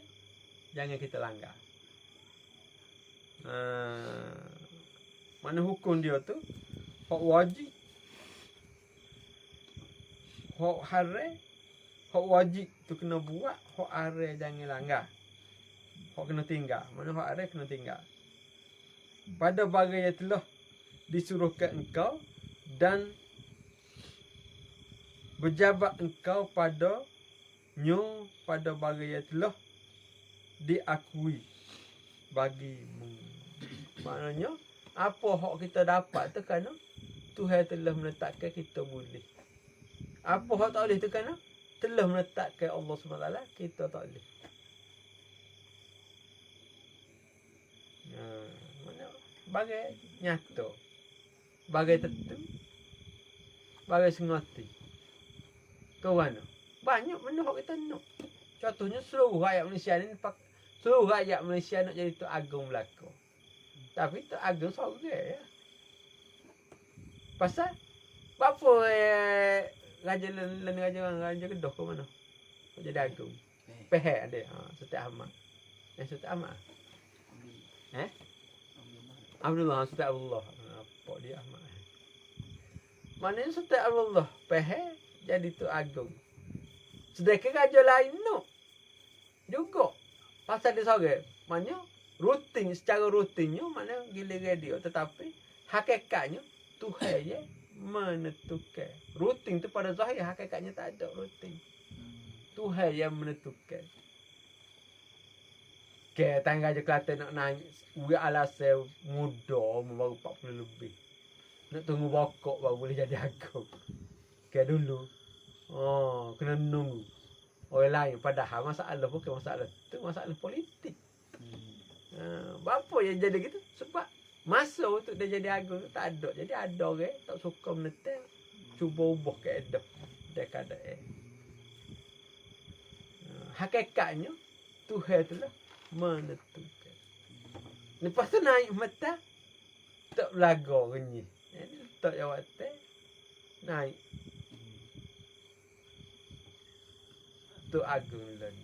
jangan kita langgar. Mana hukum dia tu? Hak wajib, hak haram, hak wajib tu kena buat, hak haram jangan langgar. Hak kena tinggal. Mana hak haram kena tinggal. Pada bagai yang telah disuruhkan engkau dan berjabat engkau pada bagai yang telah diakui bagimu. Maknanya apa hak kita dapat tu kerana Tuhan telah menetapkan kita boleh. Apa hak tak boleh tu kerana telah menetapkan Allah SWT kita tak boleh. Mana bagai nyata, bagai tentu, bagai sengati. Kau mana? Banyak benda hak kita nak. Contohnya seluruh rakyat Malaysia ni, seluruh rakyat Malaysia nak jadi Tok Agong Melaka. Tapi Tok Agong seorang ya. Pasal apa raja Kedah ke mana? Jadi Agong. Pehek ada. Sultan Ahmad. Sultan Ahmad. Abdullah, Sultan Abdullah. Apa dia Ahmad? Maknanya Sultan Abdullah Pehek jadi Tok Agong. Sedangkan raja lain no. Juga. Pasal dia sore. Maknanya rutin, secara rutinnya mana giliran dia. Tetapi hakikatnya Tuhan je menentukan. Rutin tu pada zahir, hakikatnya tak ada rutin. Tuhan yang menentukan. Okay, tangga je Kelantan nak naik. Uya alasan muda, baru 40 lebih. Nak tunggu bokok baru boleh jadi agong. Okay, dulu. Kena nunggu. Orang lain. Padahal masalah bukan masalah tu, masalah politik. Apa yang jadi gitu? Sebab masa untuk dia jadi agong tu tak ada. Jadi ada orang tak suka menetel. Cuba ubah keadaan. Dia kata hakikatnya Tuhan tu lah menentukan. Lepas tu naik mata tak belaga renyih. Tak jawatan naik. Tu Agong London.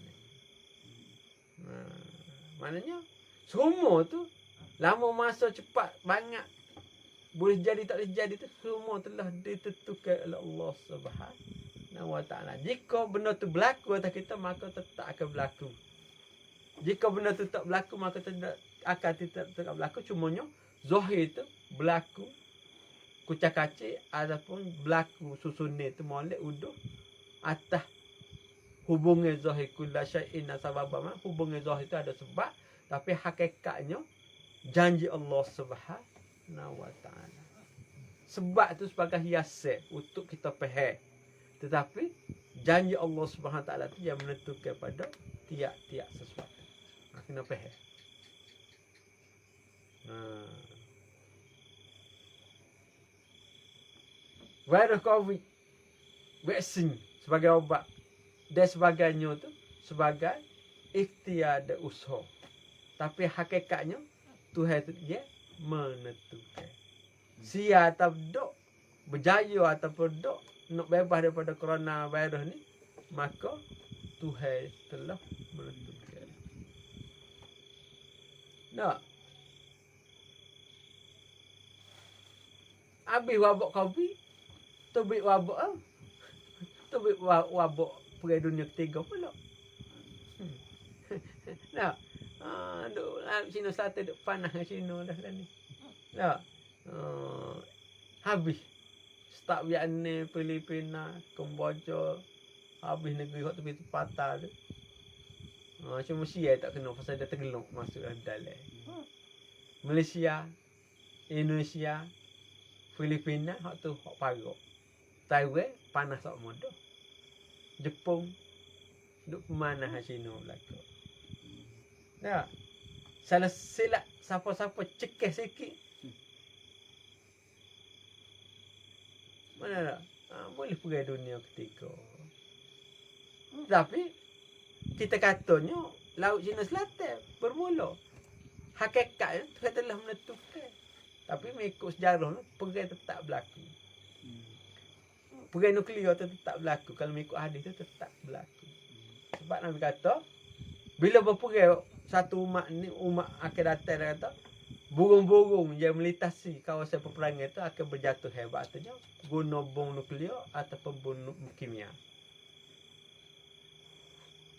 Maknanya semua tu lama masa cepat banyak boleh jadi tak boleh jadi tu semua telah ditentukan oleh Allah Subhanahu Wa Taala. Jika benda tu berlaku atas kita maka tetap akan berlaku. Jika benda tu tak berlaku maka tidak akan tetap berlaku. Cumanya zahir tu berlaku kucak-kacik ataupun berlaku susunan tu molek uduh atas hubungan zahir kulla syai'in sababama. Hubungan zahir itu ada sebab, tapi hakikatnya janji Allah Subhanahu Wa Taala. Sebab itu sebagai hiasan untuk kita faham. Tetapi janji Allah Subhanahu Wa Taala itu yang menentukan pada tiap-tiap sesuatu. Kena faham. Virus COVID, vaksin sebagai obat dan sebagainya tu sebagai ikhtiar dan usaha. Tapi hakikatnya Tuhan tu dia menentukan. Sia atau dok, berjaya ataupun dok, nak bebas daripada coronavirus ni, maka Tuhan telah menentukan. Nak habis wabak COVID, tobik wabak tobik wabak pergi dunia ketiga pula. Nak duk Cina Selatan duk panas dengan Cina dah lah ni. Nak habis start Vietnam, Filipina, Kemboja, habis negeri hot tepi patah tu. Cuma Malaysia tak kena pasal dia tergeluk masuk dalam. Malaysia, Indonesia, Filipina hak tu hak parok. Taiwan panas tak modoh. Jepun duk mana Cina belaka. Nah, salah silap siapa-siapa cekeh sikit. Mana tak? Boleh pergi dunia ketiga. Tapi kita katanya Laut Cina Selatan bermula. Hakikatnya Tuhan telah menentukan. Tapi mengikut sejarah ni perang tetap berlaku. Perang nuklear tu tetap berlaku. Kalau mengikut hadis tu tetap berlaku. Sebab Nabi kata bila berperang satu umat ni, umat akan datang, dia kata burung-burung yang melintasi kawasan peperangan itu akan berjatuh hebat. Artinya guna bom nuklear ataupun bom kimia.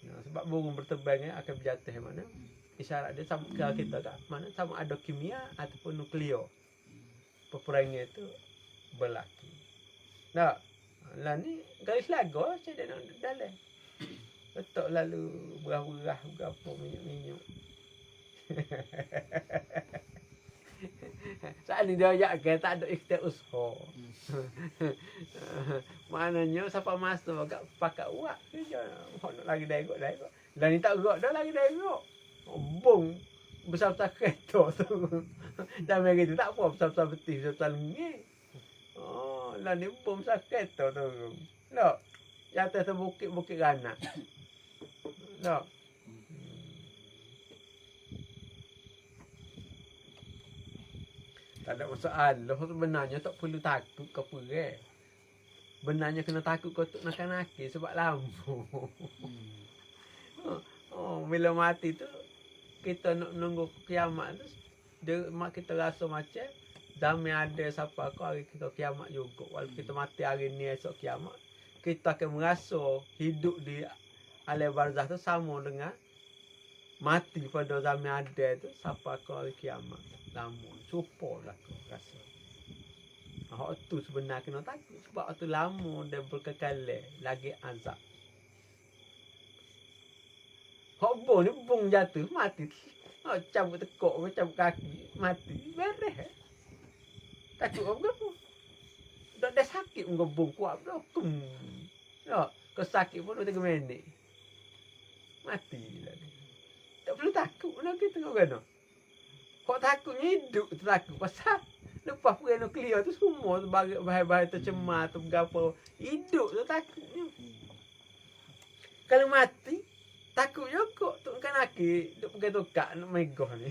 Sebab burung berterbang akan berjatuh yang mana? Isyarat dia sama kalau kita kat mana sama ada kimia ataupun nuklear. Peperangan itu berlaku. Nah, lah ni garis laga saya dah nak dalam. Betul lalu berah-berah berapa minyak-minyak. Saat ni dia ajak tak ada ikhtiar usaha. Maknanya siapa masuk agak pakat uak kerja. Nak lagi degok. Lah ni tak gerak dah lagi degok. Bong besar-besar kereta tu. Jangan gitu tak apa besar-besar betis besar lengi. Oh, lah ni bom besar kereta tu. Nak yang atas bukit-bukit Ranak. Tak. Tak ada masalah. Sebenarnya tak perlu takut ke perang. Benarnya kena takut ke untuk nakal-nakal sebab lampu. Bila mati tu kita nak nunggu kiamat tu kita rasa macam damai ada siapa kau hari kita kiamat juga. Walaupun kita mati hari ni esok kiamat, kita akan merasa hidup di alam barzah tu sama dengan mati pada zaman ada tu siapa kau hari kiamat. Lama supo lah kau rasa. Hak tu sebenarnya kena takut sebab tu lama dia berkekalan lagi azab. Hak bom ni bom jatuh mati. Cabut tekuk cabut kaki mati beres. Takut apa apa. Dah sakit muka bom kuat dah. Ya, kau sakit pun 3 minit. Mati lah ni. Tak perlu takut lah kita kau kena. Kau takutnya hidup tu takut pasal lepas perang nuklear tu semua bahan-bahan tercemar tu berapa hidup tu takutnya. Kalau mati takut juga tu kan laki duk pergi tukar nak megah ni.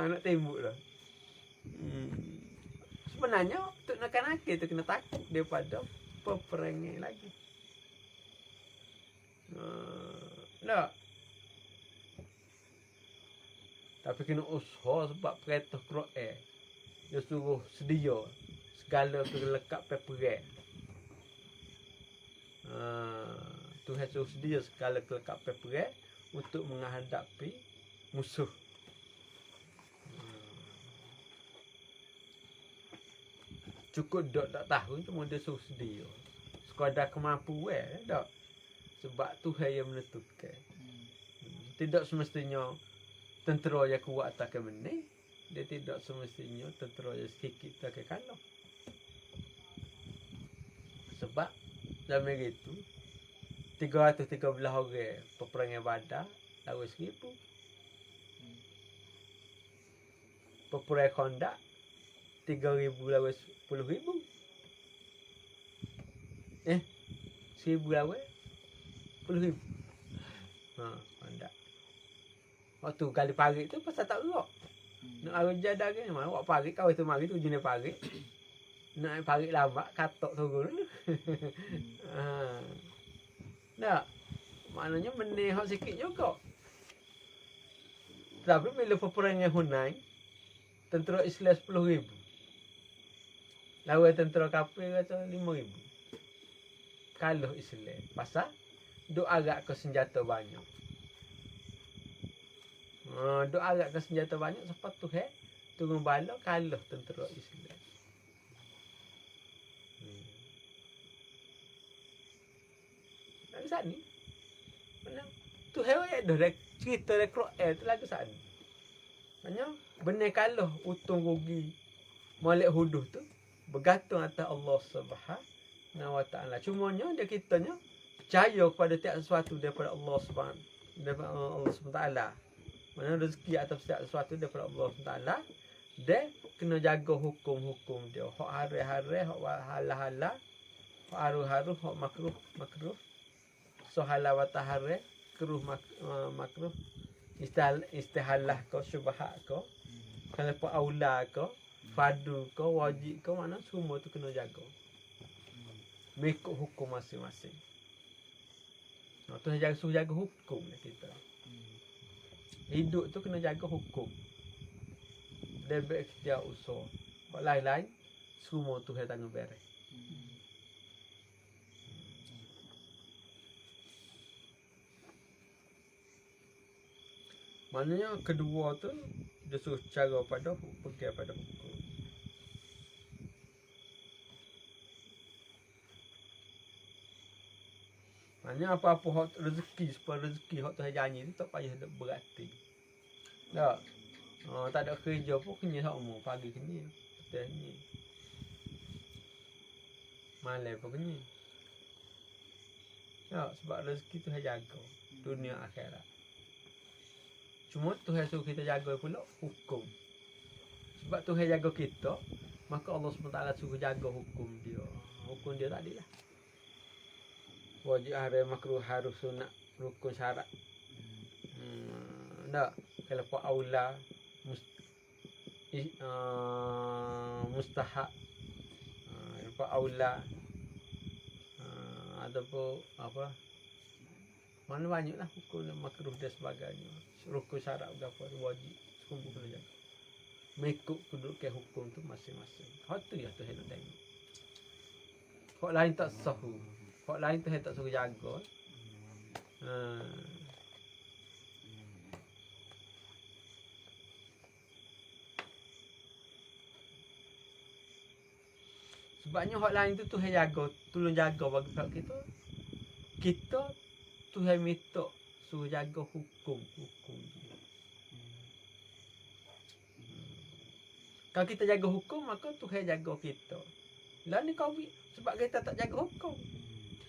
Nak tembok dah. Sebenarnya tu nak laki tu kena takut daripada peperangan lagi. Tak. Tapi kena usaha sebab perintah Quran. Dia suruh sedia segala kelengkap perang. Tuhan suruh sedia segala kelengkap perang untuk menghadapi musuh. Cukup tak tahu cuma dia suruh sedia. Sekadar kemampuan tak. Sebab Tuhan yang menentukan. Tidak semestinya tentera yang kuat tak akan menang. Dia tidak semestinya tentera yang sikit tak akan kalah. Sebab dalam itu 313 orang peperangan Badar lawan 1000. Peperangan Khandaq 3000 lawan 10,000. 1000 lawan 10,000. Pandak. Waktu kali parit tu pasal tak gerak. Nak arja dah ke mana awak parit kau itu mari tu jenis parit. Nak parit lambat katok turun. Tak. Maknanya benih hak sikit juga. Tapi bila peperangan Hunain, tentera Islam 10,000. Lawan tentera kafir kata 5,000. Kalah Islam. Pasal duk agak ke senjata banyak. Duk agak ke senjata banyak sebab tu turun bala kalah tentera Islam. Lagu saat ni mana tu ayat dah cerita rekrut tu lagu saat ni. Maknanya benar kalah untung rugi Malik Huduh tu bergantung atas Allah Subhanahu Wa Taala. Cumanya dia kitanya percaya kepada tiap sesuatu daripada Allah Subhanahu Wa Taala. Mana rezeki atau setiap sesuatu daripada Allah Subhanahu Wa Taala, dia kena jaga hukum-hukum dia. Hak hari-hari, hak halal-halal, hak haru-haru, hak makruh. So halal wa tahari, keruh makruh. Istihalah kau, syubhat kau. Kalau apa aula kau, fardu kau, wajib kau, mana semua tu kena jaga. Mengikut hukum masing-masing. Tu suruh jaga hukum kita. Hidup tu kena jaga hukum. Dia bekerja usaha. Buat lain-lain, semua tu saya tanggung beres. Maknanya kedua tu dia suruh cara pada pergi pada hukum. Maknanya apa-apa hak rezeki, supaya rezeki hak tu janji tu tak payah nak berarti. Tak. Tak ada kerja pun kenyang sama pagi kenyang. Petang kenyang. Malam pun kenyang. Tak, sebab rezeki tu jaga dunia akhirat. Cuma Tuhan suruh kita jaga pula hukum. Sebab Tuhan jaga kita, maka Allah SWT suruh jaga hukum dia. Hukum dia tadi lah. Wajib haram, makruh, harus, sunat, rukun, syarat. Tak. Kalau pak aula, mustahak, pak aula, ataupun apa, mana banyaklah hukum makruh dan sebagainya. Rukun syarat berapa wajib semua kena jaga. Mengikut kedudukan hukum tu masing-masing. Hak tu ya tu hendak tengok. Hak lain tak sahu. Hak lain tu hendak tak suruh jaga. Sebabnya hak lain tu Tuhan jaga, tolong jaga bagi pihak kita. Kita Tuhan minta suruh jaga hukum dia. Kalau kita jaga hukum, maka Tuhan jaga kita. Lah ni kau sebab kita tak jaga hukum.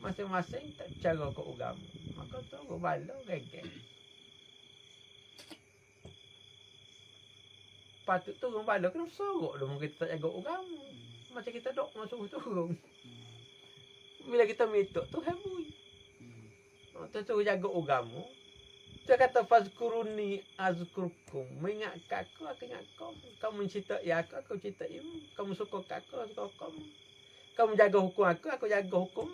Masing-masing tak cara ke agama. Maka tu berbala gegek. Patut turun bala kena sorok dah kita tak jaga agama. Macam kita dok masuk turun. Bila kita minta Tuhan bui. Tu suruh jaga agama. Dia kata fazkuruni azkurkum. Mengingat aku ingat kamu. Kamu mencintai aku, aku cintai kamu. Kamu suka aku suka kamu. Kamu jaga hukum aku jaga hukum.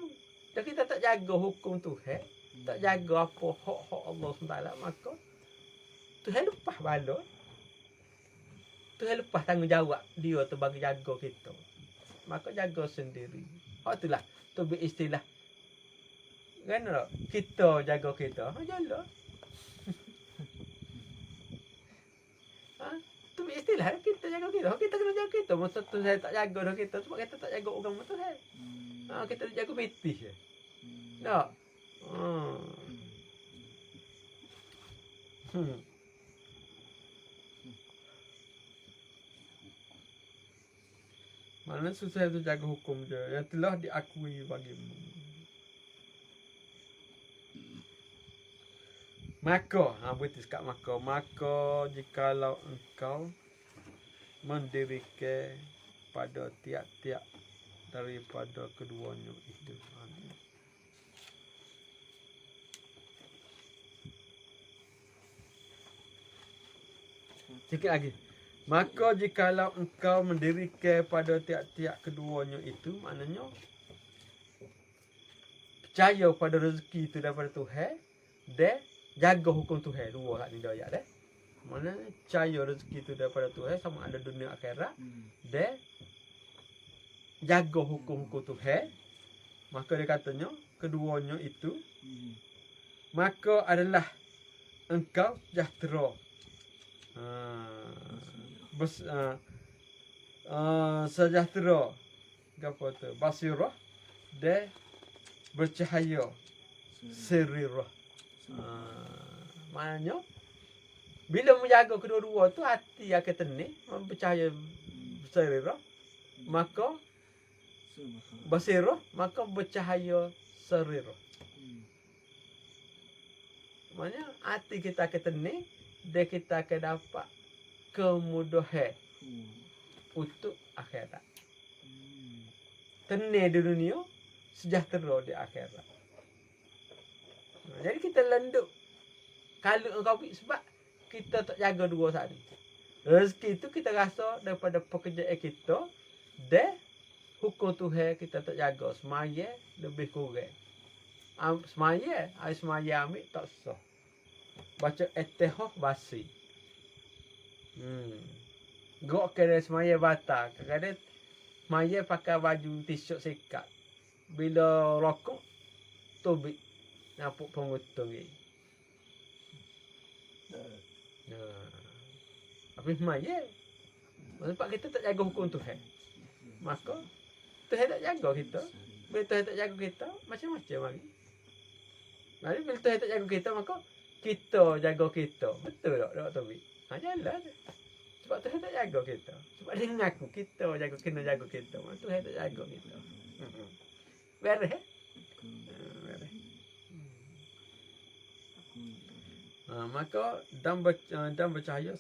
Dan kita tak jaga hukum Tuhan, tak jaga apa hak-hak Allah SWT, maka Tuhan lepas bala. Tuhan lepas tanggungjawab dia tu bagi jaga kita. Maka jaga sendiri. Hak itulah tu beristilah. Kan tak? Kita jaga kita. Jalan. Tu istilah kita jaga kita. Kita kena jaga kita. Maksud tu saya tak jaga dah kita sebab kita tak jaga agama Tuhan. Kita jaga betis je. Tak. Mana susah tu jaga hukum je yang telah diakui bagimu. Maka, betul kat maka jikalau engkau mendirikan pada tiap-tiap daripada keduanya itu. Sikit lagi. Maka jikalau engkau mendirikan pada tiap-tiap keduanya itu, maknanya percaya pada rezeki itu daripada Tuhan, dan jaga hukum Tuhan. Dua hak ni dia ayat dah. Maknanya percaya rezeki itu daripada Tuhan sama ada dunia akhirat, dan jaga hukum-hukum Tuhan. Maka dia katanya keduanya itu maka adalah engkau sejahtera. Sejahtera apa tu? Basirah dan bercahaya serirah. Maknanya bila menjaga kedua-dua tu hati akan tenang, bercahaya serirah, maka basirah, maka bercahaya serirah. Maknanya hati kita akan tenang dan kita akan dapat kemudahan untuk akhirat. Tenang di dunia, sejahtera di akhirat. Jadi kita lenduk kalau engkau sebab kita tak jaga dua saat ni. Rezeki itu kita rasa daripada pekerjaan kita dan hukum Tuhan kita tak jaga. Semaya lebih kurang. Semaya ambil tak sah. Baca Ittihah basi. Gok kena semaya batal. Kadang-kadang semaya pakai baju t-shirt sekat. Bila rokok, tubik. Nampak pengutung ni. Tapi semaya. Sebab kita tak jaga hukum Tuhan. Maka, Tuhan tak jaga kita. Bila Tuhan tak jaga kita, macam-macam lagi. Jadi bila Tuhan tak jaga kita, maka kita jaga kita. Betul tak, Dr. Tobik? Jalan. Sebab Tuhan tak jaga kita. Sebab dia mengaku kita kena jaga kita. Tuhan tak jaga kita. Beres, eh? Beres. Maka dan bercahaya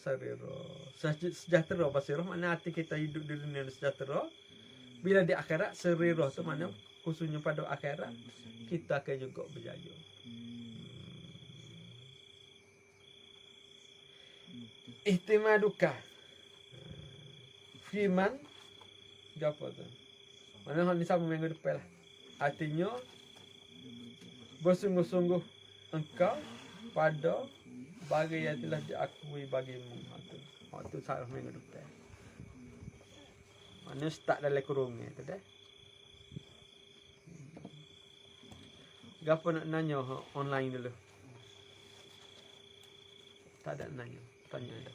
sejahtera basirah, makna hati kita hidup di dunia sejahtera. Bila di akhirat serirah tu makna khususnya pada akhirat kita akan juga berjaya. Ihtimaduka Fiman apa tu? Mana ni sama minggu depan lah. Artinya bersungguh-sungguh engkau pada bagi yang telah diakui bagimu. Waktu salah minggu depan. Mana start dalam kurungnya tu dah. Gapo nak nanya online dulu? Tak ada nanya. Tanya ada.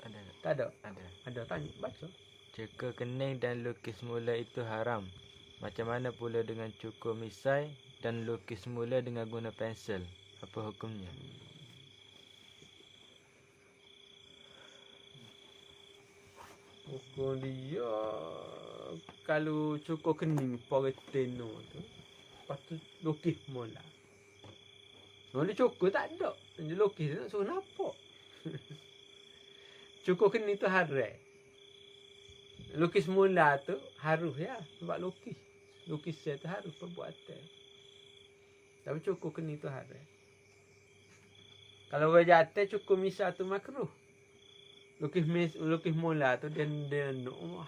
Ada.
Tak ada.
Ada.
Ada tanya baca.
Cukur kening dan lukis mula itu haram. Macam mana pula dengan cukur misai dan lukis mula dengan guna pensel? Apa hukumnya?
Hukum dia kalau cukur kening poreteno tu, lepas tu lukis mula. Dia cukur tak ada. Dia lukis nak suruh nampak. Cukur kening tu haram. Lukis mula tu harus ya. Sebab lukis. Lukisan tu harus perbuatan. Tapi cukur kening tu haram. Kalau orang jatuh cukur misal tu makruh. Lukis mula tu dia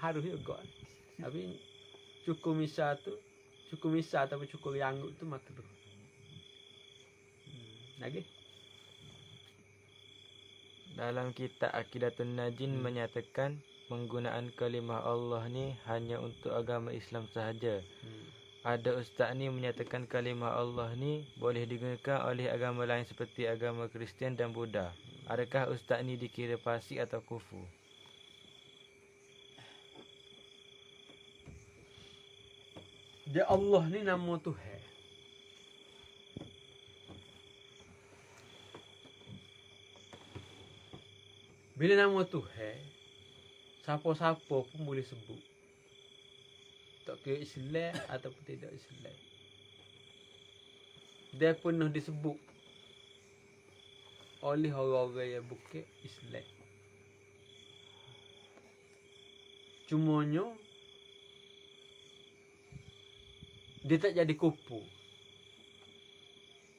harus juga. Tapi cukur misal tapi cukur rambut tu makruh. Lagi?
Dalam kitab Aqidatun Najin menyatakan penggunaan kalimah Allah ni hanya untuk agama Islam sahaja. Ada ustaz ni menyatakan kalimah Allah ni boleh digunakan oleh agama lain seperti agama Kristian dan Buddha. Adakah ustaz ni dikira fasik atau kufur?
Dia Allah ni nama Tuhan. Bila nama Tuhan, siapa-siapa pun boleh sebut. Tak kira Islam ataupun tidak Islam. Dia penuh disebut oleh orang-orang yang bukan Islam. Cumanya dia tak jadi kupu.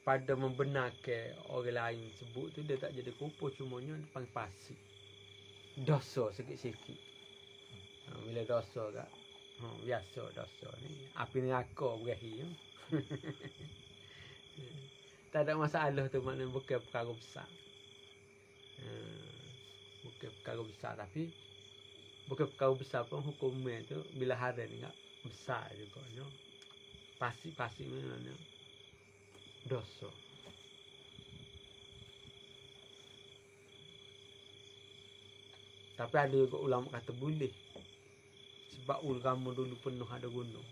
pada membenarkan orang lain sebut tu dia tak jadi kufur, cumanya dia panggil fasik. Dosa sikit-sikit. Bila dosa kat biasa dosa ni api neraka berakhir. Tak ada masalah tu, maknanya bukan perkara besar. Bukan perkara besar, tapi bukan perkara besar pun hukumnya tu bila haram ni tak besar juga. Pasti mana dosa. Tapi ada juga ulama kata boleh. Sebab ulama dulu penuh ada gunung.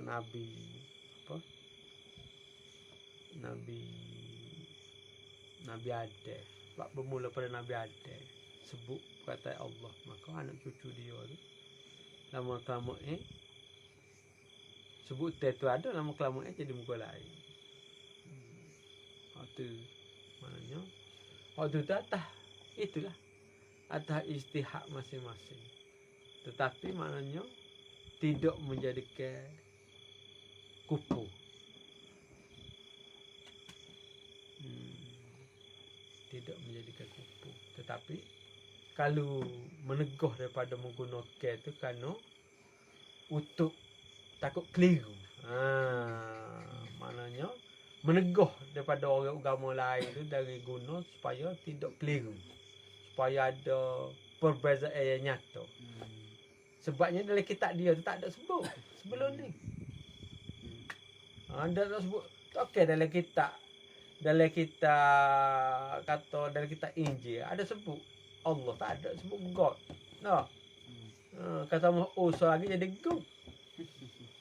Nabi Adam, sebab bermula pada Nabi Adam sebut kata Allah, maka anak cucu dia tu lama-lama sebut tu ada, lama-lama jadi muka lain. Waktu maknanya waktu tu atas itulah atas istihad masing-masing, tetapi maknanya tidak menjadikan kufur. Tidak menjadikan kufur, tetapi kalau meneguh daripada menggunakan tu kerana untuk takut keliru. Maknanya meneguh daripada orang agama lain tu dari guna supaya tidak keliru, supaya ada perbezaan yang nyata. Sebabnya dalam kitab dia tu tak ada sebut sebelum ni. Ada tak sebut. Okey, dalam kitab kata dalam kitab Injil ada sebut Allah, tak ada sebut God. Tak. Kata Musa lagi jadi God.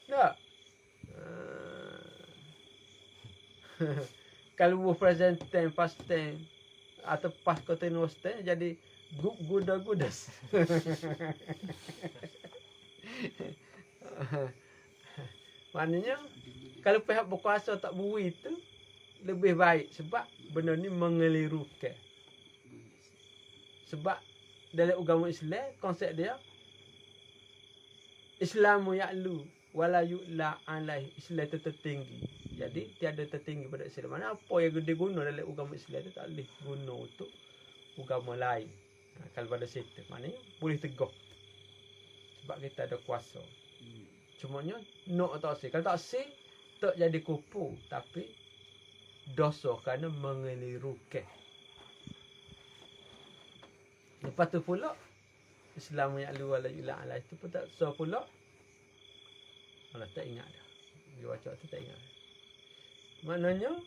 Tak. Kalau present tense, past tense atau past continuous tense jadi gudas. Maknanya kalau pihak berkuasa tak bui itu lebih baik, sebab benda ni mengelirukan. Sebab dalam agama Islam konsep dia Islamu ya'lu wala yu'la alaihi, Islam itu tertinggi. Jadi tiada tertinggi pada Islam. Mana apa yang diguna dalam agama Islam itu tak boleh guna untuk agama lain. Kalau pada situ maknanya boleh tegak sebab kita ada kuasa. Cumanya nak tak sih. Kalau tak sih tak jadi kufur, tapi dosa kerana mengelirukan. Lepas tu pula Islam ya'lu wala yu'la alaihi itu pun tak so pula. Allah tak ingat dah. Dia baca tu tak ingat. Maknanya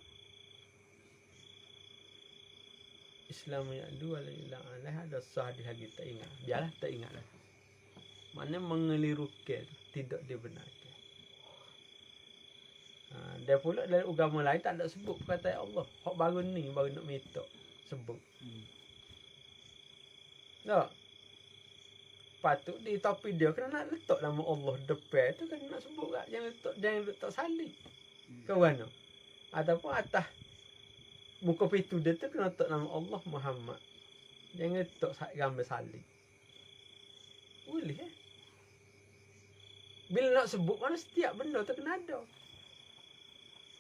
Islam ya'lu wala yu'la alaihi ada sah di lagi tak ingat. Biarlah tak ingat dah. Maknanya mengelirukan, tidak dibenarkan. Dan pula dalam agama lain tak ada sebut perkataan Allah. Hak baru ni baru nak minta sebut. Tak. Patut di topi dia kena nak letak nama Allah depan tu, kena nak sebut kat, jangan letak salib. Kau mana? Ataupun atas muka pintu dia tu kena letak nama Allah Muhammad. Jangan letak gambar salib. Boleh Bila nak sebut mana setiap benda tu kena ada.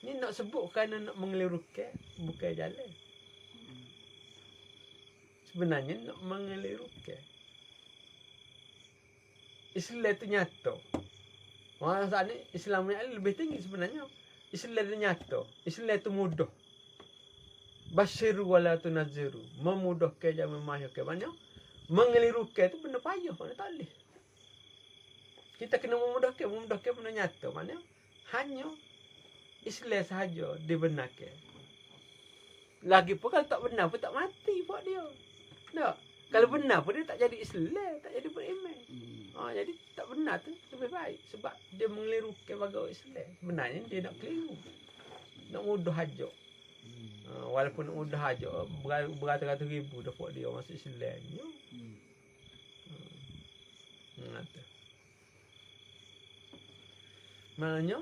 Ni nak sebut kerana nak mengelirukan, bukan jalan. Sebenarnya nak mengelirukan. Islam tu nyata. Orang saat ni Islam yang lebih tinggi sebenarnya. Islam tu nyata. Islam tu mudah. Basyiru wala tunazziru. Memudahkan dan memahirkan. Maksudnya mengelirukan tu benda payah. Mana tak boleh. Kita kena memudahkan benda nyata. Maksudnya hanya Islam sahaja dibenarkan. Lagipun kalau tak benar pun tak mati buat dia. Tak. Kalau benar pun dia tak jadi Islam, tak jadi beriman. Jadi tak benar tu lebih baik sebab dia mengelirukan bagi Islam. Sebenarnya dia nak keliru. Nak mudah aja. Walaupun nak mudah aja, beratus-ratus ribu dah buat dia masuk Islam. Maknanya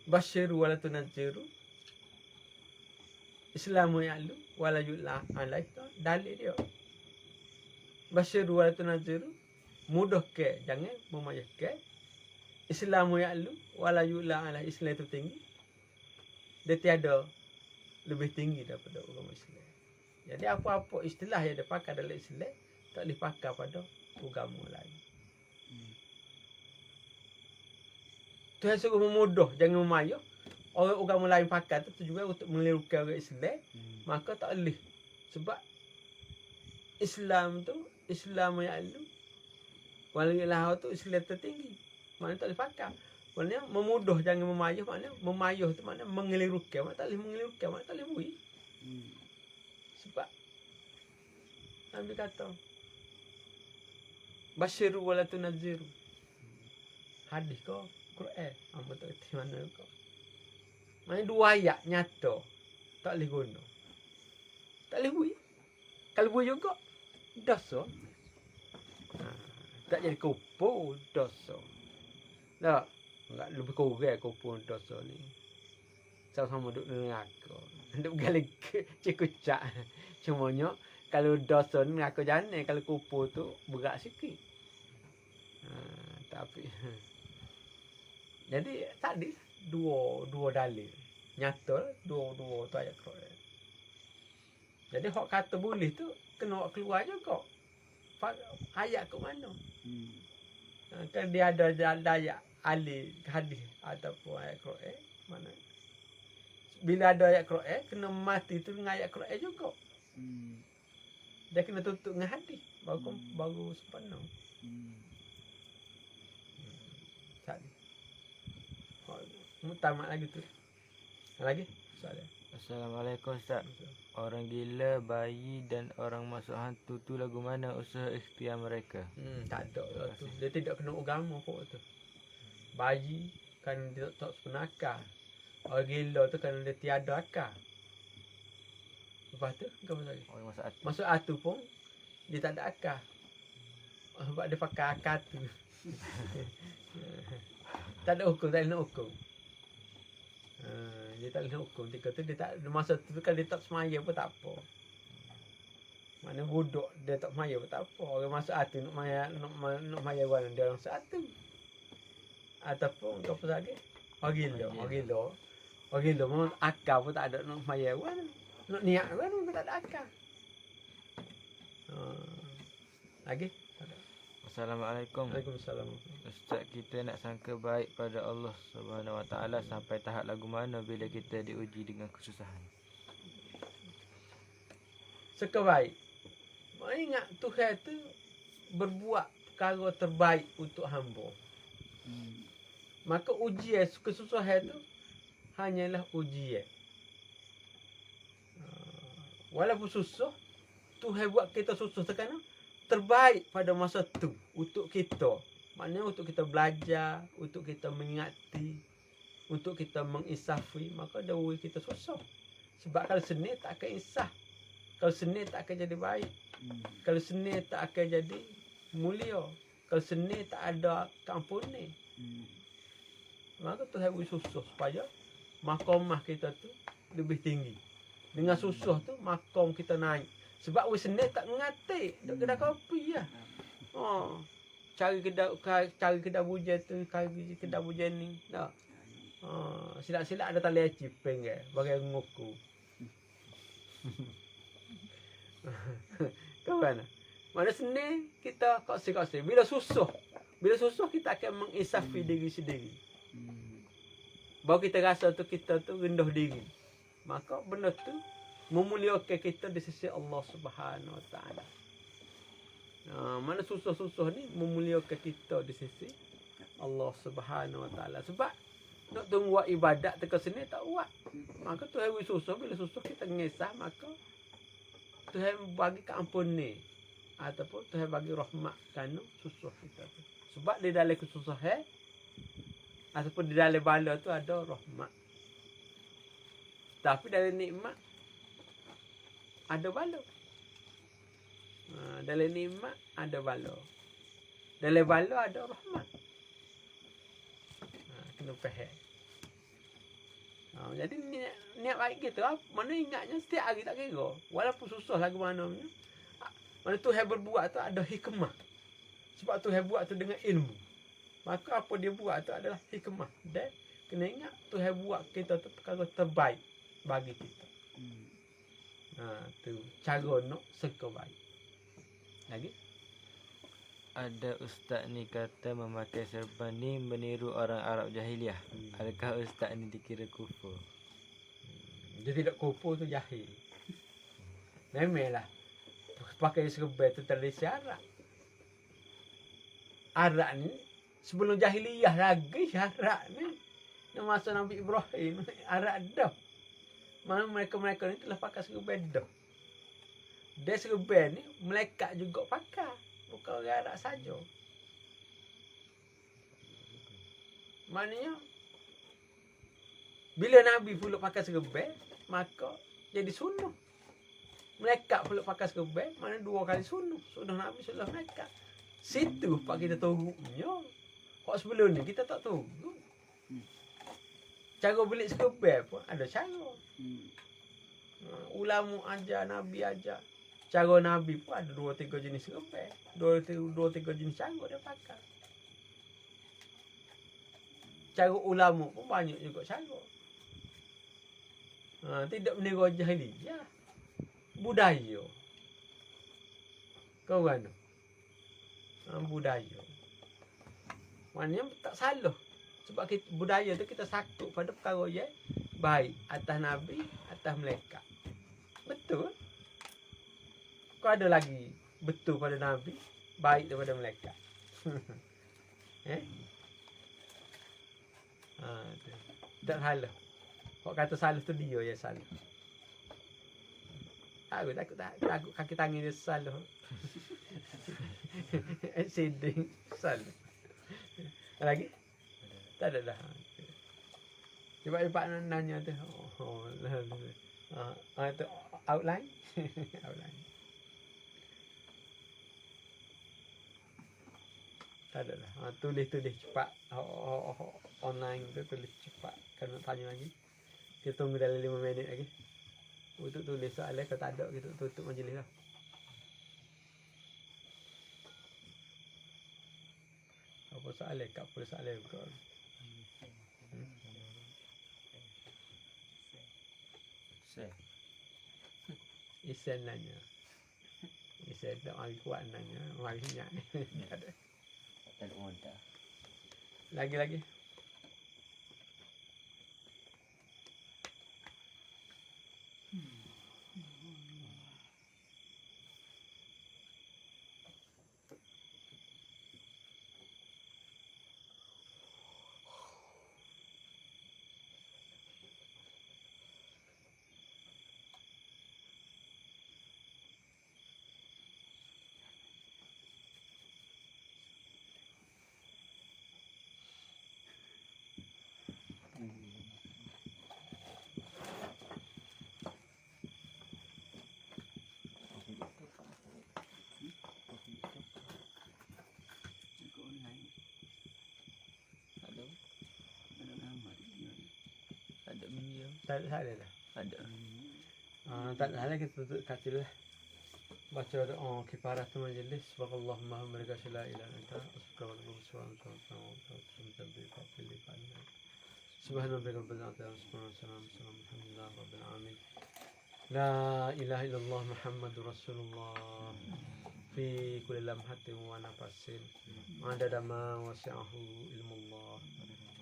Basyiru wala tunazziru. Islamu ya'lu wala yu'la alaihi. Dalil dia. Basyiru wala tunazziru. Mudahkan, jangan memayahkan. Islamu ya'lu wala yu'la ala Islam itu tinggi. Dia tiada lebih tinggi daripada agama Islam. Jadi apa-apa istilah yang dia pakai dalam Islam tak boleh pakai pada agama lain. Tuhan suruh memudah, jangan memayah. Orang agama lain pakai tu juga untuk melirukan orang Islam, maka tak boleh. Sebab Islam tu, Islam yang ada, walaupun tu Islam tertinggi. Maknanya tak boleh pakai. Maknanya memudah, jangan memayah. Maknanya memayah tu maknanya mengelirukan. Maknanya tak boleh mengelirukan, maknanya tak boleh bui. Sebab Nabi kata, Basyiru wala tunazziru. Hadis kau Quran. Apa tak kerti mana kau. Maknanya dua ayat nyata. Tak boleh guna. Tak boleh bui. Kalau bui juga, dosa. Tak jadi kupu, dosa. Tak. Enggak lebih kurang kupu dosa ni. Sama-sama duduk neraka. Duduk gali cikucak. Cumanya, kalau dosa ni neraka jana. Kalau kupu tu berat sikit. Tapi jadi tadi dua dalil nyata dua tu ayat Quran. Jadi hak kata boleh tu kena keluar juga. Ayat ke mana? Kan dia ada ayat ahli hadis ataupun ayat Quran mana? Bila ada ayat Quran kena mati tu dengan ayat Quran juga. Dia kena tutup dengan hadis baru sempurna. Tadi. Tamat lagi tu. Lagi? Soalan.
Assalamualaikum Ustaz. Orang gila, bayi dan orang masuk hantu tu lagu mana usaha ikhtiar mereka?
Tak ada lah tu. Dia tidak kena agama pun tu. Bayi kan dia tak sepenuh akal. Orang gila tu kan dia tiada akal. Lepas tu kau apa lagi?
Orang masuk hati.
Masuk atu pun dia tak ada akal. Sebab dia pakai akal tu. Tak ada hukum, tak ada hukum. Dia tak boleh hukum. Dia kata dia tak, masa tu kan dia tak semaya pun tak apa. Mana budak dia tak semaya pun tak apa. Orang masuk hati nak maya warna dia orang satu. Ataupun kau apa lagi? Orang gila memang akal pun tak ada nak maya warna. Nak niat warna pun tak ada akal. Lagi?
Assalamualaikum.
Waalaikumsalam.
Ustaz, kita nak sangka baik pada Allah Subhanahu Wa Taala sampai tahap lagu mana bila kita diuji dengan kesusahan?
Sekebaik. Ingat Tuhan tu berbuat perkara terbaik untuk hamba. Maka ujian kesusahan tu hanyalah ujian. Walaupun susah, Tuhan buat kita susah kerana terbaik pada masa tu untuk kita. Maknanya untuk kita belajar, untuk kita mengingati, untuk kita mengisafi, maka dia beri kita susah. Sebab kalau seni tak akan insaf. Kalau seni tak akan jadi baik. Kalau seni tak akan jadi mulia. Kalau seni tak ada kampung ni. Maka Tuhan beri susah supaya makamah kita tu lebih tinggi. Dengan susah tu makam kita naik. Sebab we seni tak mengatik. Duk kedai kopi lah. Cari kedai bujan tu, cari kedai bujan ni. Tak. Silap-silap ada tali cipeng ke. Bagi nguku. Kawan. Mana seni kita kosi-kosi. Bila susah kita akan mengisafi diri sendiri. Baru kita rasa tu kita tu rendah diri. Maka benda tu memuliakan kita di sisi Allah Subhanahu Wa Taala. Mana susah-susah ni memuliakan kita di sisi Allah Subhanahu Wa Taala. Sebab nak tunggu buat ibadat teka sini tak buat. Maka Tuhan beri susah, bila susah kita ngesah, maka Tuhan bagi keampun ni. Ataupun Tuhan bagi rahmat kerana susah kita tu. Sebab di dalam kesusahan ataupun di dalam bala tu ada rahmat. Tapi dalam nikmat ada bala. Dalam nikmat ada bala. Dalam bala ada rahmat. Kena faham. Jadi niat baik kita, mana ingatnya setiap hari tak kira. Walaupun susah lagu mana. Mana Tuhan berbuat tu ada hikmah. Sebab Tuhan buat tu dengan ilmu. Maka apa dia buat tu adalah hikmah. Dan kena ingat Tuhan buat kita tu perkara terbaik bagi kita. Tu cara nak suka baik. Lagi?
Ada ustaz ni kata memakai serban ni meniru orang Arab jahiliah. Adakah ustaz ni dikira kufur?
Dia tidak kupu tu jahil. Memanglah pakai serban tu tradisi Arab. Arab ni sebelum jahiliyah lagi Arab ni. Masa Nabi Ibrahim Arab dah. Mana mereka-mereka ni telah pakai serban dah. Dia serban ni melekat juga pakai. Bukan orang Arab saja. Maknanya bila Nabi pula pakai serban, maka jadi sunnah. Melekat pula pakai serban, mana 2 kali sunnah. Sunnah Nabi, sunnah melekat. Situ pak kita turunnya. Hak sebelum ni kita tak turun. Cara beli serban pun ada cara. Ulama ajar, Nabi ajar. Cara Nabi pun ada 2-3 jenis serban. 2-3 jenis cara dia pakai. Cara ulama pun banyak juga cara. Tidak meniru jahiliyah. Budaya. Kau kan? Budaya. Maknanya tak salah. Sebab kita, budaya tu kita sakut pada perkara yang baik. Atas Nabi, atas mereka. Betul. Kau ada lagi betul pada Nabi, baik daripada mereka. Tak salah. Kau kata salah tu dia yang salah. Aku takut kaki tangan dia salah. Accident salah. Lagi? Tak ada dah. Cepat-cepat nanya tu. Tu outline. Outline. Tak ada dah. Tulis cepat. Online tu tulis cepat. Kalau nak tanya lagi, kita tunggu dalam 5 minit lagi. Untuk tulis soalan, kalau tak ada kita tutup majlis lah. Apa soalan? Kak pula soalan kau. Isen nanya. Isen tak mari kuat nanya. Mari nyak.
Tak ada mudah.
Lagi.
Ada video.
Tak ada dah.
Ada.
Tak ada kita tutup katil lah. Baca doa kifaratul majlis. Subhanallahumma hamdaka la ilaha illa anta astaghfiruka wa atubu ilaik. Subhana rabbika rabbil izzati amma yasifun. Alhamdulillahi rabbil alamin. La ilaha illallah Muhammadur Rasulullah. Fi kulli lamhatin wa nafasin. Adada ma wasi'ahu ilmullah.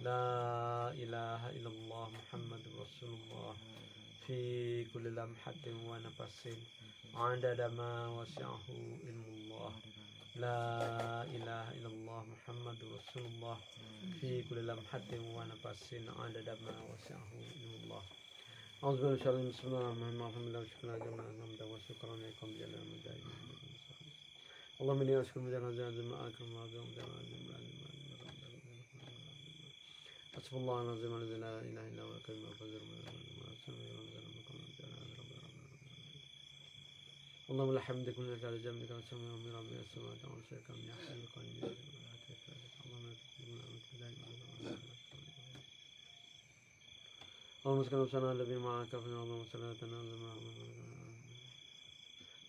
La ilaha illallah Muhammadur Rasulullah. Fi kulli lamhatin wa nafasin. Adada ma wasi'ahu ilmullah. La ilaha illallah Muhammadur Rasulullah. Fi kulli lamhatin wa nafasin. Adada ma wasi'ahu ilmullah. A'udzu billahi minasyaitonir rajim. Bismillahirrahmanirrahim. Wa syukran lakum jalal mujahidin. Allahumma inni as'aluka min jannati ma'akam wa Hasbunallahu wa ni'mal wakeel. La ilaha illa huwa al-hayyul qayyum. اللهم لا حمد لك من رجال جنبك وسمع من ربي السماوات وشرك من يحسن القلب اللهم اسكن وسنا الذي معك في اللهم صلاتنا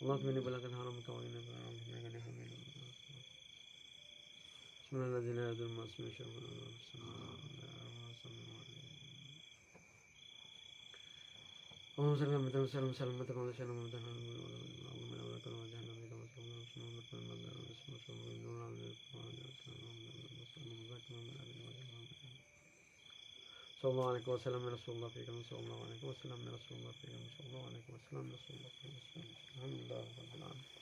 اللهم اني بلغ الحرم كوين Bismillahirrahmanirrahim. La yadurru ma ismihi shay'un Allahumma salli ala Muhammad wa sallim ala Muhammad wa sallim ala Sallallahu alaihi wasallam Rasulullah fiikum sallallahu alaihi wasallam Rasulullah fiikum sallallahu alaihi wasallam Rasulullah fiikum alhamdulillah rabbil alamin